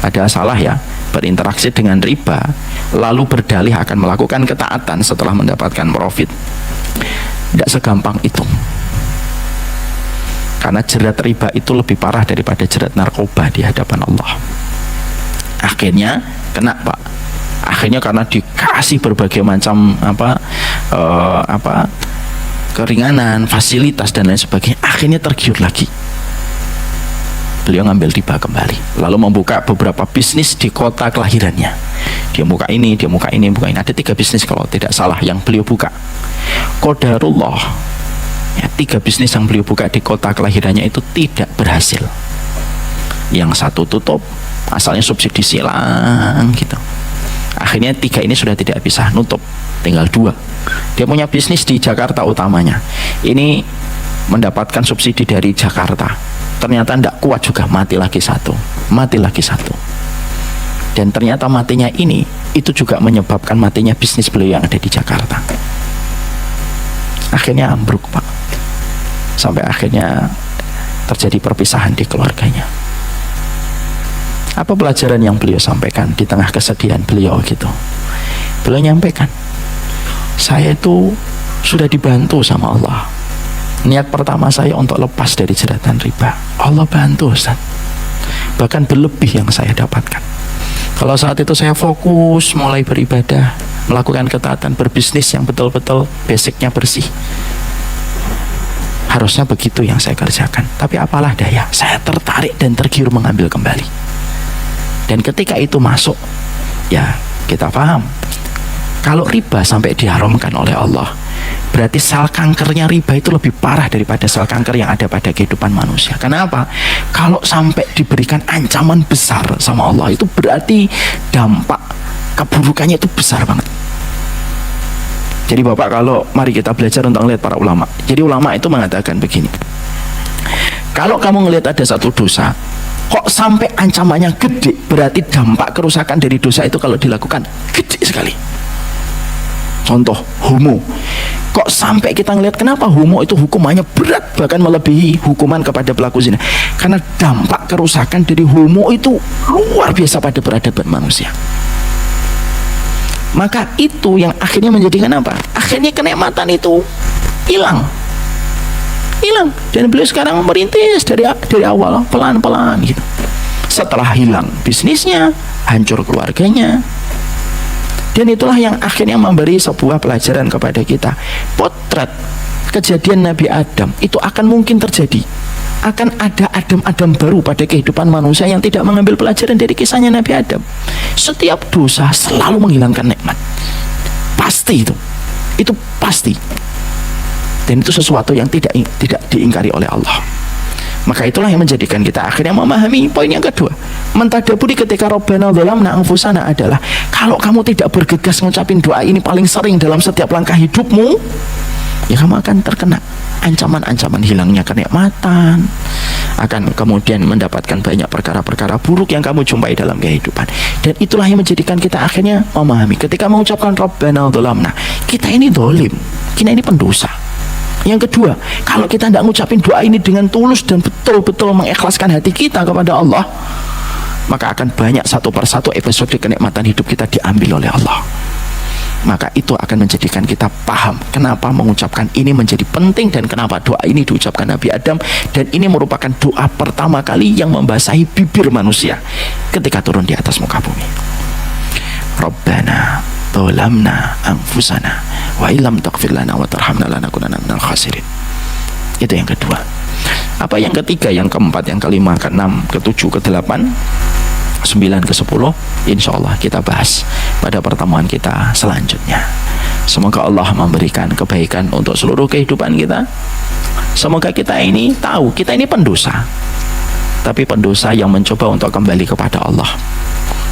Ada salah ya berinteraksi dengan riba lalu berdalih akan melakukan ketaatan setelah mendapatkan profit. Tidak segampang itu, karena jerat riba itu lebih parah daripada jerat narkoba di hadapan Allah. Akhirnya kena Pak. Akhirnya karena dikasih berbagai macam keringanan, fasilitas dan lain sebagainya, akhirnya tergiur lagi. Beliau ngambil riba kembali, lalu membuka beberapa bisnis di kota kelahirannya. Dia buka ini, dia buka ini, buka ini. Ada 3 bisnis kalau tidak salah yang beliau buka. Qadarullah, ya, 3 bisnis yang beliau buka di kota kelahirannya itu tidak berhasil. Yang satu tutup, asalnya subsidi silang gitu. Akhirnya 3 ini sudah tidak bisa nutup, tinggal 2. Dia punya bisnis di Jakarta utamanya. Ini mendapatkan subsidi dari Jakarta. Ternyata tidak kuat juga, mati lagi satu. Dan ternyata matinya ini itu juga menyebabkan matinya bisnis beliau yang ada di Jakarta. Akhirnya ambruk Pak. Sampai akhirnya terjadi perpisahan di keluarganya. Apa pelajaran yang beliau sampaikan di tengah kesedihan beliau gitu? Beliau nyampaikan, saya itu sudah dibantu sama Allah. Niat pertama saya untuk lepas dari jeratan riba, Allah bantu Ustaz. Bahkan berlebih yang saya dapatkan. Kalau saat itu saya fokus mulai beribadah, melakukan ketaatan, berbisnis yang betul-betul basicnya bersih, harusnya begitu yang saya kerjakan. Tapi apalah daya, saya tertarik dan tergiur mengambil kembali. Dan ketika itu masuk, ya kita paham, kalau riba sampai diharamkan oleh Allah, berarti sel kankernya riba itu lebih parah daripada sel kanker yang ada pada kehidupan manusia. Kenapa? Kalau sampai diberikan ancaman besar sama Allah, itu berarti dampak keburukannya itu besar banget. Jadi Bapak, kalau mari kita belajar untuk melihat para ulama. Jadi ulama itu mengatakan begini, kalau kamu melihat ada satu dosa kok sampai ancamannya gede, berarti dampak kerusakan dari dosa itu kalau dilakukan gede sekali. Contoh homo, kok sampai kita ngelihat kenapa homo itu hukumannya berat, bahkan melebihi hukuman kepada pelaku zina, karena dampak kerusakan dari homo itu luar biasa pada peradaban manusia. Maka itu yang akhirnya menjadikan apa? Akhirnya kenikmatan itu hilang. Dan beliau sekarang merintis dari awal, pelan-pelan gitu. Setelah hilang bisnisnya, hancur keluarganya. Dan itulah yang akhirnya memberi sebuah pelajaran kepada kita. Potret kejadian Nabi Adam itu akan mungkin terjadi. Akan ada Adam-Adam baru pada kehidupan manusia yang tidak mengambil pelajaran dari kisahnya Nabi Adam. Setiap dosa selalu menghilangkan nikmat. Pasti itu. Itu pasti. Dan itu sesuatu yang tidak diingkari oleh Allah. Maka itulah yang menjadikan kita akhirnya memahami poin yang kedua. Mentadaburi ketika Rabbana dzalamna anfusana adalah, kalau kamu tidak bergegas ngucapin doa ini paling sering dalam setiap langkah hidupmu, ya kamu akan terkena ancaman-ancaman hilangnya kenikmatan, akan kemudian mendapatkan banyak perkara-perkara buruk yang kamu jumpai dalam kehidupan. Dan itulah yang menjadikan kita akhirnya memahami ketika mengucapkan Rabbana dzalamna, kita ini zalim, kita ini pendosa. Yang kedua, kalau kita tidak ngucapin doa ini dengan tulus dan betul-betul mengikhlaskan hati kita kepada Allah, maka akan banyak satu persatu episode kenikmatan hidup kita diambil oleh Allah. Maka itu akan menjadikan kita paham kenapa mengucapkan ini menjadi penting dan kenapa doa ini diucapkan Nabi Adam, dan ini merupakan doa pertama kali yang membasahi bibir manusia ketika turun di atas muka bumi. Rabbana dzalamna anfusana wa illam taghfir lana wa tarhamna lanakunanna minal khasirin. Itu yang kedua. Apa yang ketiga, yang keempat, yang kelima, keenam, ketujuh, kedelapan, 9, ke-10, insya Allah kita bahas pada pertemuan kita selanjutnya. Semoga Allah memberikan kebaikan untuk seluruh kehidupan kita. Semoga kita ini tahu kita ini pendosa. tapi pendosa yang mencoba untuk kembali kepada Allah.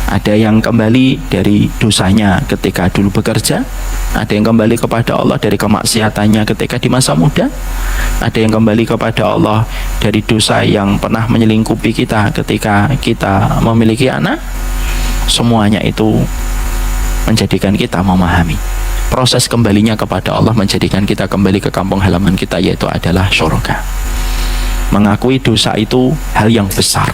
Ada yang kembali dari dosanya ketika dulu bekerja, ada yang kembali kepada Allah dari kemaksiatannya ketika di masa muda, ada yang kembali kepada Allah dari dosa yang pernah menyelingkupi kita ketika kita memiliki anak. Semuanya itu menjadikan kita memahami proses kembalinya kepada Allah, menjadikan kita kembali ke kampung halaman kita, yaitu adalah surga. Mengakui dosa itu hal yang besar,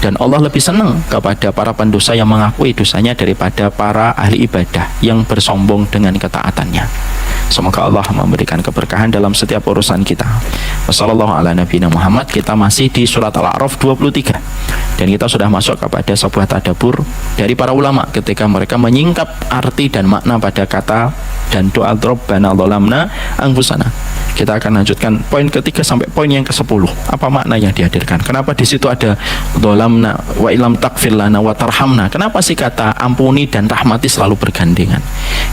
dan Allah lebih senang kepada para pendosa yang mengakui dosanya daripada para ahli ibadah yang bersombong dengan ketaatannya. Semoga Allah memberikan keberkahan dalam setiap urusan kita. Wassallallahu ala nabiyina Muhammad. Kita masih di surat Al-A'raf 23, dan kita sudah masuk kepada sebuah tadabbur dari para ulama ketika mereka menyingkap arti dan makna pada kata dan doa Rabbana dzalamna anfusana. Kita akan lanjutkan poin ketiga sampai poin yang ke-10. Apa makna yang dihadirkan? Kenapa di situ ada dzalamna wa ilam taghfir lana wa tarhamna? Kenapa sih kata ampuni dan rahmati selalu bergandengan?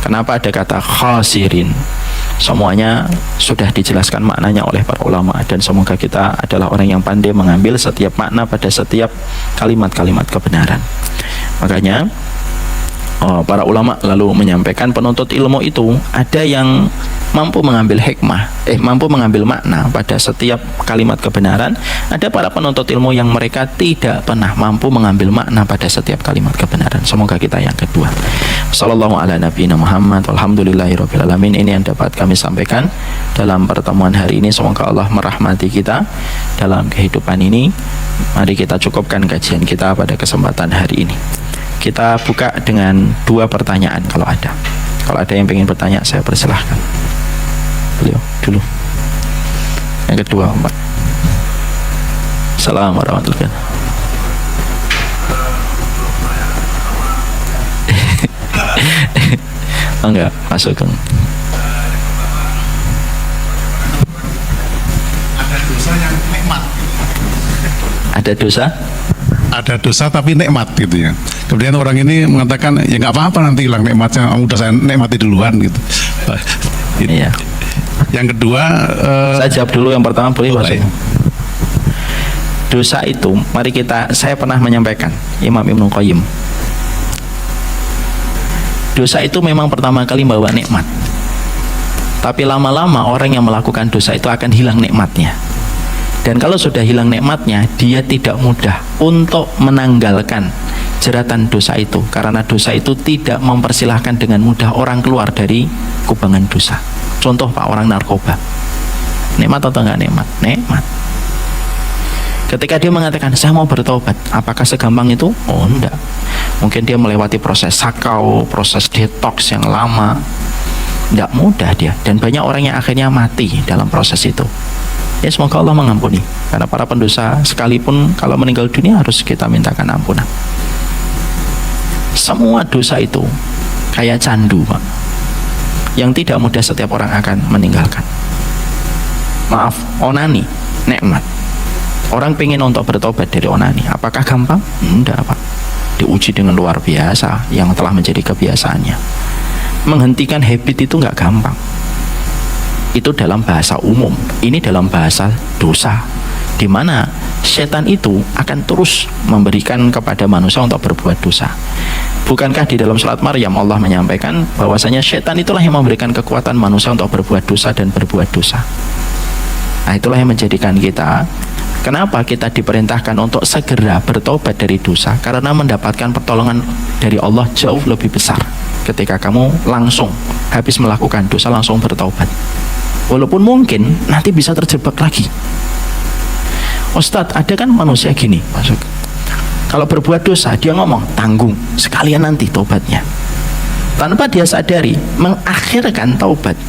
Kenapa ada kata khasirin? Semuanya sudah dijelaskan maknanya oleh para ulama, dan semoga kita adalah orang yang pandai mengambil setiap makna pada setiap kalimat-kalimat kebenaran. Makanya para ulama lalu menyampaikan penuntut ilmu itu ada yang mampu mengambil hikmah, mampu mengambil makna pada setiap kalimat kebenaran. Ada para penuntut ilmu yang mereka tidak pernah mampu mengambil makna pada setiap kalimat kebenaran. Semoga kita yang kedua. Sallallahu ala nabiyina Muhammad walhamdulillahirabbil alamin. Ini yang dapat kami sampaikan dalam pertemuan hari ini. Semoga Allah merahmati kita dalam kehidupan ini. Mari kita cukupkan kajian kita pada kesempatan hari ini. Kita buka dengan 2 pertanyaan kalau ada. Kalau ada yang ingin bertanya, saya persilahkan. Beliau dulu. Yang kedua, Mbak. Assalamualaikum warahmatullahi wabarakatuh. Enggak, masuk kan. Ada dosa yang nikmat. Ada dosa? Ada dosa tapi nikmat gitu ya. Kemudian orang ini mengatakan ya nggak apa-apa, nanti hilang nikmatnya, udah saya nikmati duluan gitu. Iya. Yang kedua, saya jawab dulu yang pertama, boleh boleh. Mas? Dosa itu, mari saya pernah menyampaikan Imam Ibnu Qayyim. Dosa itu memang pertama kali membawa nikmat, tapi lama-lama orang yang melakukan dosa itu akan hilang nikmatnya. Dan kalau sudah hilang nikmatnya, dia tidak mudah untuk menanggalkan jeratan dosa itu, karena dosa itu tidak mempersilahkan dengan mudah orang keluar dari kubangan dosa. Contoh Pak, orang narkoba, nikmat atau enggak nikmat? Nikmat. Ketika dia mengatakan saya mau bertobat, apakah segampang itu? Oh enggak. Mungkin dia melewati proses sakau, proses detox yang lama. Enggak mudah dia, dan banyak orang yang akhirnya mati dalam proses itu. Ya semoga Allah mengampuni, karena para pendosa sekalipun kalau meninggal dunia harus kita mintakan ampunan. Semua dosa itu kayak candu, Pak, yang tidak mudah setiap orang akan meninggalkan. Maaf, onani nikmat. Orang pengen untuk bertobat dari onani, apakah gampang? Enggak, Pak. Diuji dengan luar biasa yang telah menjadi kebiasaannya. Menghentikan habit itu enggak gampang. Itu dalam bahasa umum. Ini dalam bahasa dosa, di mana setan itu akan terus memberikan kepada manusia untuk berbuat dosa. Bukankah di dalam surat Maryam Allah menyampaikan bahwasanya setan itulah yang memberikan kekuatan manusia untuk berbuat dosa dan berbuat dosa. Nah, itulah yang menjadikan kita, kenapa kita diperintahkan untuk segera bertobat dari dosa, karena mendapatkan pertolongan dari Allah jauh lebih besar ketika kamu langsung habis melakukan dosa langsung bertobat. Walaupun mungkin nanti bisa terjebak lagi. Ustadz, ada kan manusia gini, masuk, kalau berbuat dosa dia ngomong tanggung sekalian nanti tobatnya, tanpa dia sadari mengakhirkan taubat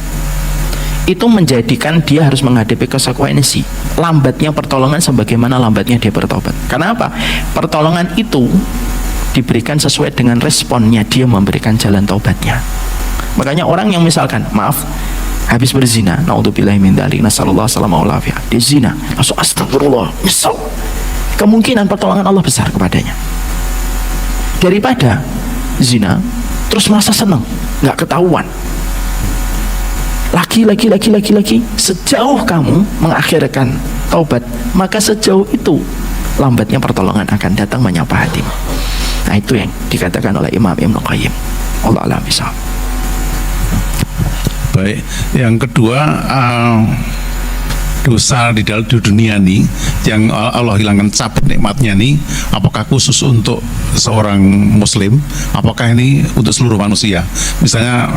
itu menjadikan dia harus menghadapi konsekuensi lambatnya pertolongan sebagaimana lambatnya dia bertobat. Kenapa? Pertolongan itu diberikan sesuai dengan responnya dia memberikan jalan taubatnya. Makanya orang yang misalkan maaf habis berzina, naudzubillahi min dzalik, nasallallahu alaihi wasallam, dia zina, langsung astagfirullah, nyesel, kemungkinan pertolongan Allah besar kepadanya daripada zina terus merasa senang nggak ketahuan. Lagi sejauh kamu mengakhirkan taubat, maka sejauh itu lambatnya pertolongan akan datang menyapa hatimu. Nah, itu yang dikatakan oleh Imam Ibnu Qayyim. Allah a'lam bishawab. Baik, yang kedua, dosa di dalam dunia nih yang Allah hilangkan cabut nikmatnya nih, apakah khusus untuk seorang muslim, apakah ini untuk seluruh manusia? Misalnya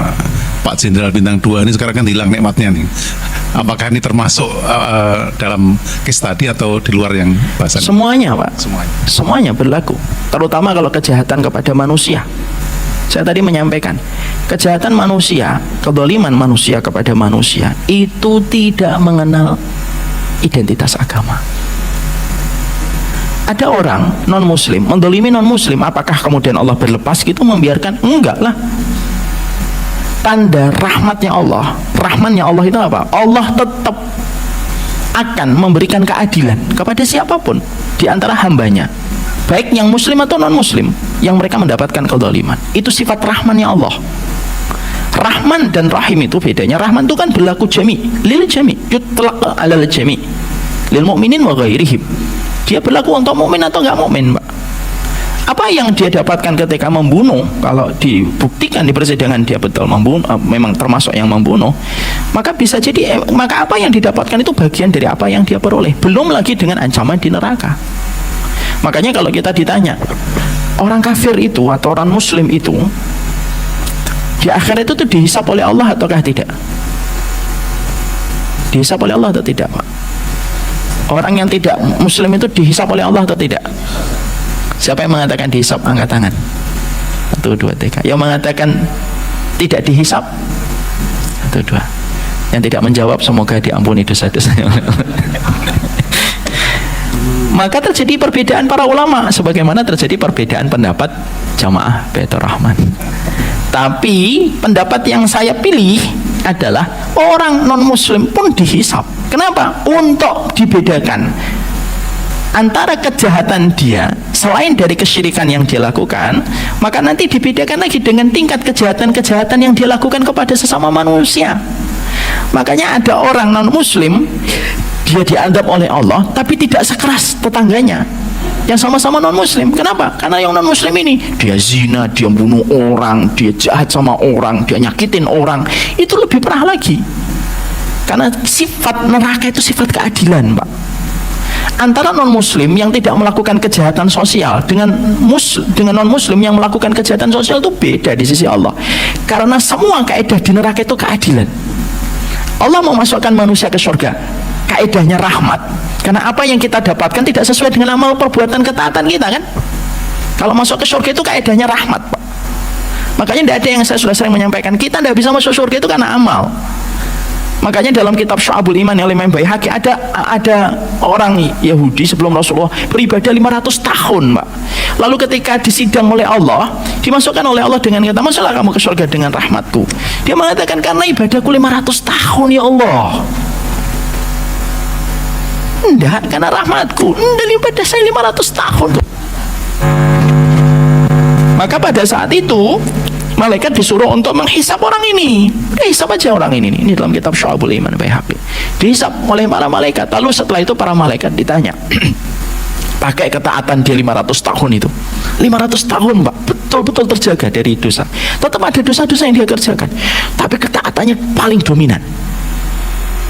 Pak Jenderal Bintang 2 ini sekarang kan hilang nikmatnya nih, apakah ini termasuk dalam case tadi atau di luar yang bahasan? Semuanya, Pak. Semuanya berlaku, terutama kalau kejahatan kepada manusia. Saya tadi menyampaikan, kejahatan manusia, kedzaliman manusia kepada manusia itu tidak mengenal identitas agama. Ada orang non-muslim mendolimi non-muslim, apakah kemudian Allah berlepas gitu membiarkan? Enggak lah. Tanda rahmatnya Allah, rahmannya Allah itu apa? Allah tetap akan memberikan keadilan kepada siapapun di antara hambanya, baik yang muslim atau non-muslim, yang mereka mendapatkan kedzaliman. Itu sifat rahmannya Allah. Rahman dan Rahim itu bedanya. Rahman itu kan berlaku jami, lil jami, yutlaq alal jami, lil mu'minin wa ghairihim. Dia berlaku untuk mukmin atau enggak mukmin, Pak. Apa yang dia dapatkan ketika membunuh, kalau dibuktikan di persidangan dia betul membunuh, memang termasuk yang membunuh, maka bisa jadi, maka apa yang didapatkan itu bagian dari apa yang dia peroleh, belum lagi dengan ancaman di neraka. Makanya kalau kita ditanya, orang kafir itu atau orang muslim itu di akhirat itu dihisap oleh Allah ataukah tidak? Dihisap oleh Allah atau tidak, Pak? Orang yang tidak muslim itu dihisap oleh Allah atau tidak? Siapa yang mengatakan dihisap? Angkat tangan. 1, 2, 3. Yang mengatakan tidak dihisap? 1, 2. Yang tidak menjawab, semoga diampuni dosa-dosanya. Maka terjadi perbedaan para ulama, sebagaimana terjadi perbedaan pendapat jamaah Baitur Rahman. Tapi pendapat yang saya pilih adalah orang non-muslim pun dihisap. Kenapa? Untuk dibedakan antara kejahatan dia selain dari kesyirikan yang dia lakukan, maka nanti dibedakan lagi dengan tingkat kejahatan-kejahatan yang dia lakukan kepada sesama manusia. Makanya ada orang non-muslim, dia diadab oleh Allah tapi tidak sekeras tetangganya yang sama-sama non-muslim. Kenapa? Karena yang non-muslim ini dia zina, dia bunuh orang, dia jahat sama orang, dia nyakitin orang, itu lebih parah lagi. Karena sifat neraka itu sifat keadilan, Pak. Antara non-muslim yang tidak melakukan kejahatan sosial dengan non-muslim yang melakukan kejahatan sosial itu beda di sisi Allah. Karena semua kaidah di neraka itu keadilan. Allah mau masukkan manusia ke surga, kaidahnya rahmat. Karena apa yang kita dapatkan tidak sesuai dengan amal perbuatan ketaatan kita, kan? Kalau masuk ke surga itu kaidahnya rahmat, Pak. Makanya tidak ada yang saya sudah sering menyampaikan, kita tidak bisa masuk surga itu karena amal. Makanya dalam kitab Syu'abul Iman oleh Imam Baihaqi ada orang Yahudi sebelum Rasulullah beribadah 500 tahun, Pak. Lalu ketika disidang oleh Allah, dimasukkan oleh Allah dengan kata, "Masalah kamu ke surga dengan rahmatku." Dia mengatakan, "Karena ibadahku 500 tahun ya Allah." Enggak, karena rahmatku. Enggak, ibadah saya 500 tahun. Maka pada saat itu malaikat disuruh untuk menghisap orang ini. Hisap aja orang ini. Ini dalam kitab Syu'abul Iman Baihaqi. Dihisap oleh para malaikat. Lalu setelah itu para malaikat ditanya, pakai ketaatan dia 500 tahun itu. 500 tahun, Pak, betul-betul terjaga dari dosa. Tetap ada dosa-dosa yang dia kerjakan, tapi ketaatannya paling dominan.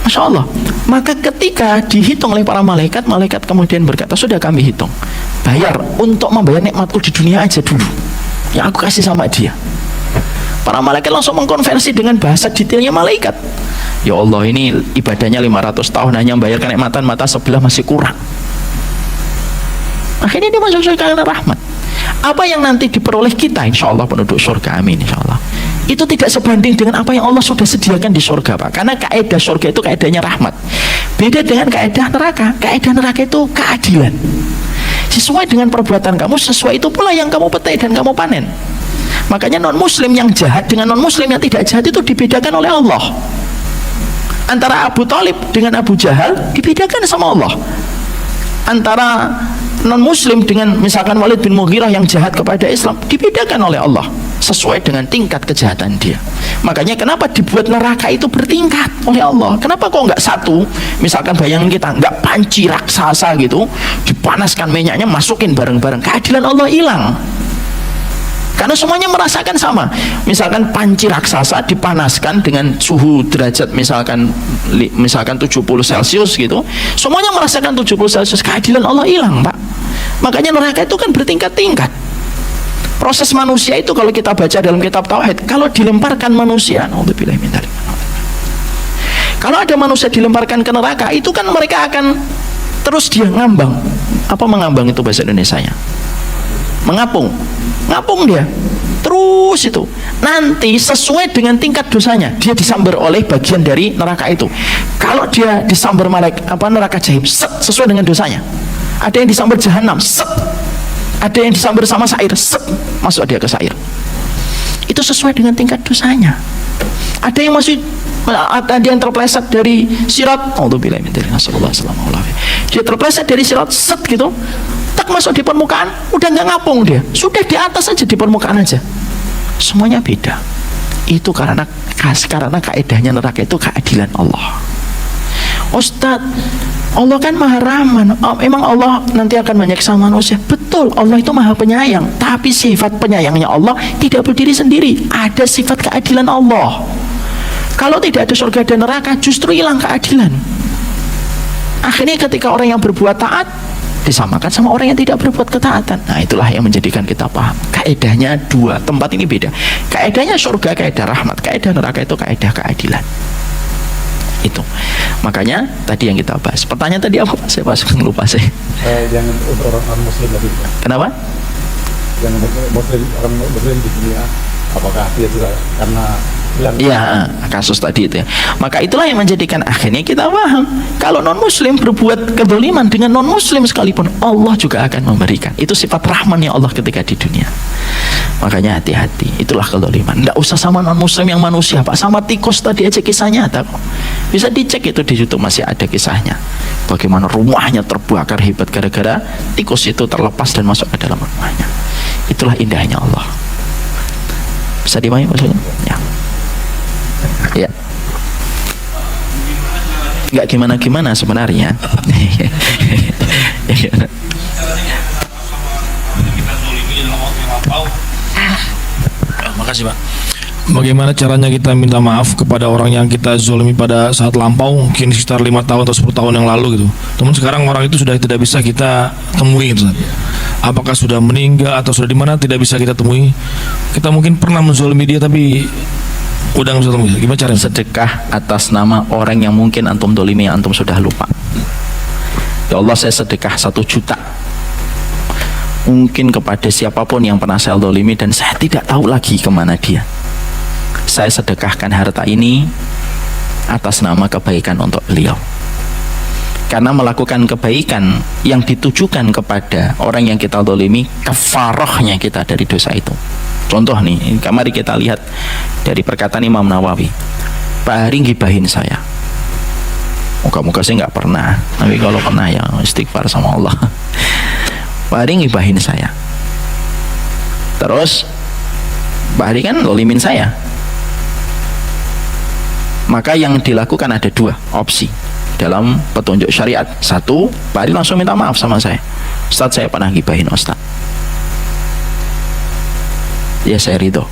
Masya Allah. Maka ketika dihitung oleh para malaikat, malaikat kemudian berkata, "Sudah kami hitung, bayar untuk membayar nikmatku di dunia aja dulu yang aku kasih sama dia." Para malaikat langsung mengkonversi dengan bahasa detailnya malaikat. Ya Allah, ini ibadahnya 500 tahun hanya membayarkan nikmatan mata sebelah masih kurang. Akhirnya dia masuk surga karena rahmat. Apa yang nanti diperoleh kita, insya Allah penduduk surga, amin, insya Allah, itu tidak sebanding dengan apa yang Allah sudah sediakan di surga, Pak. Karena kaidah surga itu kaidahnya rahmat. Beda dengan kaidah neraka. Kaidah neraka itu keadilan. Sesuai dengan perbuatan kamu, sesuai itu pula yang kamu petik dan kamu panen. Makanya non-muslim yang jahat dengan non-muslim yang tidak jahat itu dibedakan oleh Allah. Antara Abu Thalib dengan Abu Jahal dibedakan sama Allah. Antara non-muslim dengan misalkan Walid bin Mughirah yang jahat kepada Islam dibedakan oleh Allah. sesuai dengan tingkat kejahatan dia. Makanya kenapa dibuat neraka itu bertingkat oleh Allah? Kenapa kok nggak satu? Misalkan bayangin kita nggak panci raksasa gitu, dipanaskan minyaknya, masukin bareng-bareng, keadilan Allah hilang. Karena semuanya merasakan sama. Misalkan panci raksasa dipanaskan dengan suhu derajat misalkan 70 Celcius gitu, semuanya merasakan 70 Celcius, keadilan Allah hilang, Pak. Makanya neraka itu kan bertingkat-tingkat. Proses manusia itu kalau kita baca dalam kitab tauhid, kalau dilemparkan manusia, naudzubillah min dzalik. Kalau ada manusia dilemparkan ke neraka, itu kan mereka akan terus dia ngambang. Apa mengambang itu bahasa Indonesianya? Mengapung. Ngapung dia. Terus itu. Nanti sesuai dengan tingkat dosanya, dia disambar oleh bagian dari neraka itu. Kalau dia disambar neraka jahim, sesuai dengan dosanya. Ada yang disambar jahanam, ada yang disambar sama sair, masuk dia ke sair. Itu sesuai dengan tingkat dosanya. Ada yang masih, ada yang terpeleset dari sirat, naudzubillah min dzalik, nasallallahu alaihi wasallam. Dia terpeleset dari sirat, gitu, tak masuk di permukaan, udah nggak ngapung dia, sudah di atas aja, di permukaan aja. Semuanya beda. Itu karena kaedahnya neraka itu keadilan Allah. Ustadz, Allah kan maha rahman, emang Allah nanti akan menyiksa manusia? Betul, Allah itu maha penyayang, tapi sifat penyayangnya Allah tidak berdiri sendiri, ada sifat keadilan Allah. Kalau tidak ada surga dan neraka, justru hilang keadilan. Akhirnya ketika orang yang berbuat taat disamakan sama orang yang tidak berbuat ketaatan. Nah, itulah yang menjadikan kita paham kaedahnya dua, tempat ini beda. Kaedahnya surga, kaedah rahmat, kaedah neraka itu kaedah keadilan. Itu makanya tadi yang kita bahas. Pertanyaan tadi apa Pak? Saya lupa saya. Jangan untuk orang muslim lagi Pak. Kenapa? Jangan orang muslim di dunia, apakah dia juga karena iya, kasus tadi itu ya. Maka itulah yang menjadikan akhirnya kita paham kalau non muslim berbuat kezaliman dengan non muslim sekalipun, Allah juga akan memberikan. Itu sifat rahmannya Allah ketika di dunia. Makanya hati-hati, itulah kezaliman. Nggak usah sama non muslim yang manusia Pak, sama tikus tadi aja kisahnya ada kok. Bisa dicek itu di YouTube, masih ada kisahnya. Bagaimana rumahnya terbakar hebat gara-gara tikus itu terlepas dan masuk ke dalam rumahnya. Itulah indahnya Allah. Bisa dimahami maksudnya? Ya. Ya, nggak gimana-gimana sebenarnya. Makasih Pak. Bagaimana caranya kita minta maaf kepada orang yang kita zolimi pada saat lampau, mungkin sekitar 5 tahun atau 10 tahun yang lalu gitu. Namun sekarang orang itu sudah tidak bisa kita temui gitu. Apakah sudah meninggal atau sudah di mana tidak bisa kita temui. Kita mungkin pernah menzolimi dia tapi udah nggak bisa temui. Gimana caranya? Sedekah atas nama orang yang mungkin antum dolimi, yang antum sudah lupa. Ya Allah, saya sedekah 1 juta mungkin kepada siapapun yang pernah saya dolimi dan saya tidak tahu lagi kemana dia. Saya sedekahkan harta ini atas nama kebaikan untuk beliau. Karena melakukan kebaikan yang ditujukan kepada orang yang kita dolimi, kafarahnya kita dari dosa itu. Contoh nih, mari kita lihat dari perkataan Imam Nawawi. Pak Hari ngibahin saya. Moga-moga saya nggak pernah, tapi kalau pernah ya istighfar sama Allah. Pak Hari ngibahin saya. Terus Pak Hari kan dolimin saya. Maka yang dilakukan ada 2 opsi dalam petunjuk syariat. 1, Pak Hari langsung minta maaf sama saya. Ustaz, saya pernah ngibahin Ustaz. Ya, saya ridho.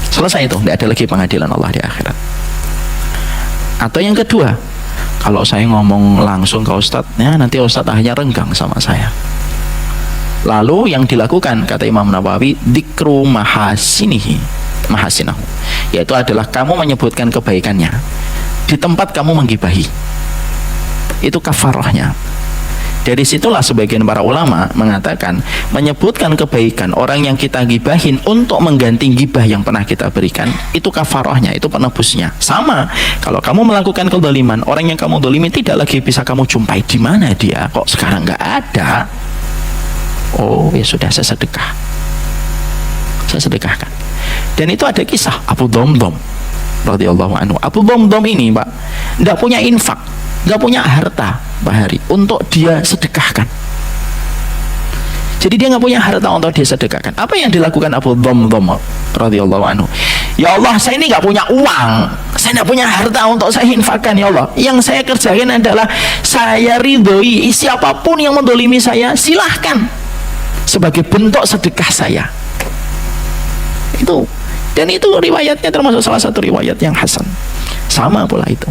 Selesai itu, tidak ada lagi pengadilan Allah di akhirat. Atau yang kedua, kalau saya ngomong langsung ke Ustadz, ya nanti Ustadz akhirnya renggang sama saya. Lalu yang dilakukan, kata Imam Nawawi, dzikru mahasinahu, yaitu adalah kamu menyebutkan kebaikannya di tempat kamu menggibahi. Itu kafarahnya. Dari situlah sebagian para ulama mengatakan menyebutkan kebaikan orang yang kita gibahin untuk mengganti gibah yang pernah kita berikan, itu kafarahnya, itu penebusnya. Sama, kalau kamu melakukan kezaliman, orang yang kamu zalimi tidak lagi bisa kamu jumpai. Di mana dia? Kok sekarang nggak ada? Oh ya sudah, saya sedekah, saya sedekahkan. Dan itu ada kisah Abu Dhamdham radhiyallahu anhu. Abu Dhamdham ini Pak tidak punya infak, nggak punya harta Pak Hari untuk dia sedekahkan. Jadi dia nggak punya harta untuk dia sedekahkan. Apa yang dilakukan Abu Dhamdham radhiyallahu anhu? Ya Allah, saya ini nggak punya uang, saya nggak punya harta untuk saya infakkan ya Allah. Yang saya kerjakan adalah saya ridhoi siapapun yang mendolimi saya, silahkan sebagai bentuk sedekah saya. Itu, dan itu riwayatnya termasuk salah satu riwayat yang hasan. Sama pula itu.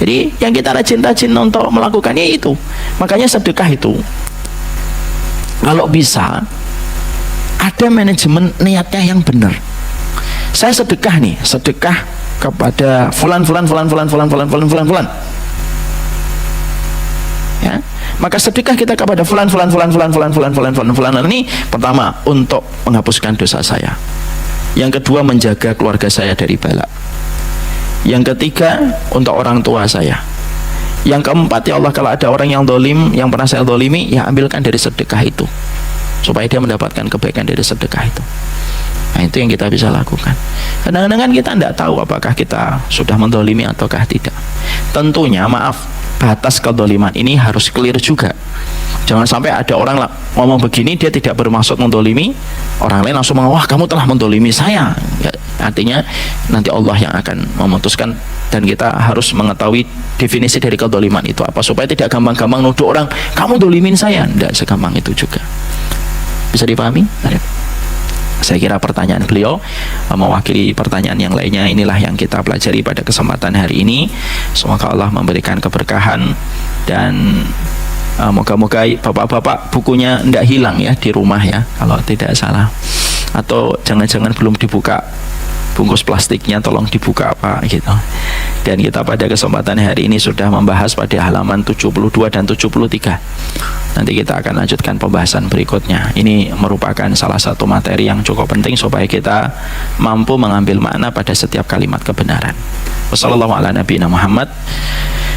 Jadi yang kita rajin-rajin untuk melakukannya itu. Makanya sedekah itu kalau bisa ada manajemen niatnya yang benar. Saya sedekah nih, sedekah kepada fulan. Ya, maka sedekah kita kepada fulan ini pertama untuk menghapuskan dosa saya. Yang kedua menjaga keluarga saya dari bala. Yang ketiga untuk orang tua saya. Yang keempat, ya Allah, kalau ada orang yang dolim, yang pernah saya dolimi, ya ambilkan dari sedekah itu supaya dia mendapatkan kebaikan dari sedekah itu. Nah, itu yang kita bisa lakukan. Kadang-kadang kan kita tidak tahu apakah kita sudah mendolimi ataukah tidak. Tentunya, maaf, batas kedoliman ini harus clear juga. Jangan sampai ada orang ngomong begini, dia tidak bermaksud mendolimi, orang lain langsung mengatakan, wah kamu telah mendolimi saya. Ya, artinya nanti Allah yang akan memutuskan, dan kita harus mengetahui definisi dari kedoliman itu apa, supaya tidak gampang-gampang nuduh orang, kamu dolimin saya. Tidak segampang itu juga. Bisa dipahami? Saya kira pertanyaan beliau mewakili pertanyaan yang lainnya. Inilah yang kita pelajari pada kesempatan hari ini. Semoga Allah memberikan keberkahan, dan moga-moga bapak-bapak bukunya tidak hilang ya di rumah ya, kalau tidak salah. Atau jangan-jangan belum dibuka bungkus plastiknya, tolong dibuka Pak gitu. Dan kita pada kesempatan hari ini sudah membahas pada halaman 72 dan 73. Nanti kita akan lanjutkan pembahasan berikutnya. Ini merupakan salah satu materi yang cukup penting supaya kita mampu mengambil makna pada setiap kalimat kebenaran. Wassalamualaikum Muhammad.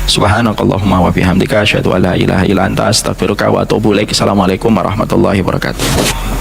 Subhanakallahumma wa bihamdika asyhadu an la ilaha illa anta astaghfiruka wa atubu ilaik. Assalamualaikum warahmatullahi wabarakatuh.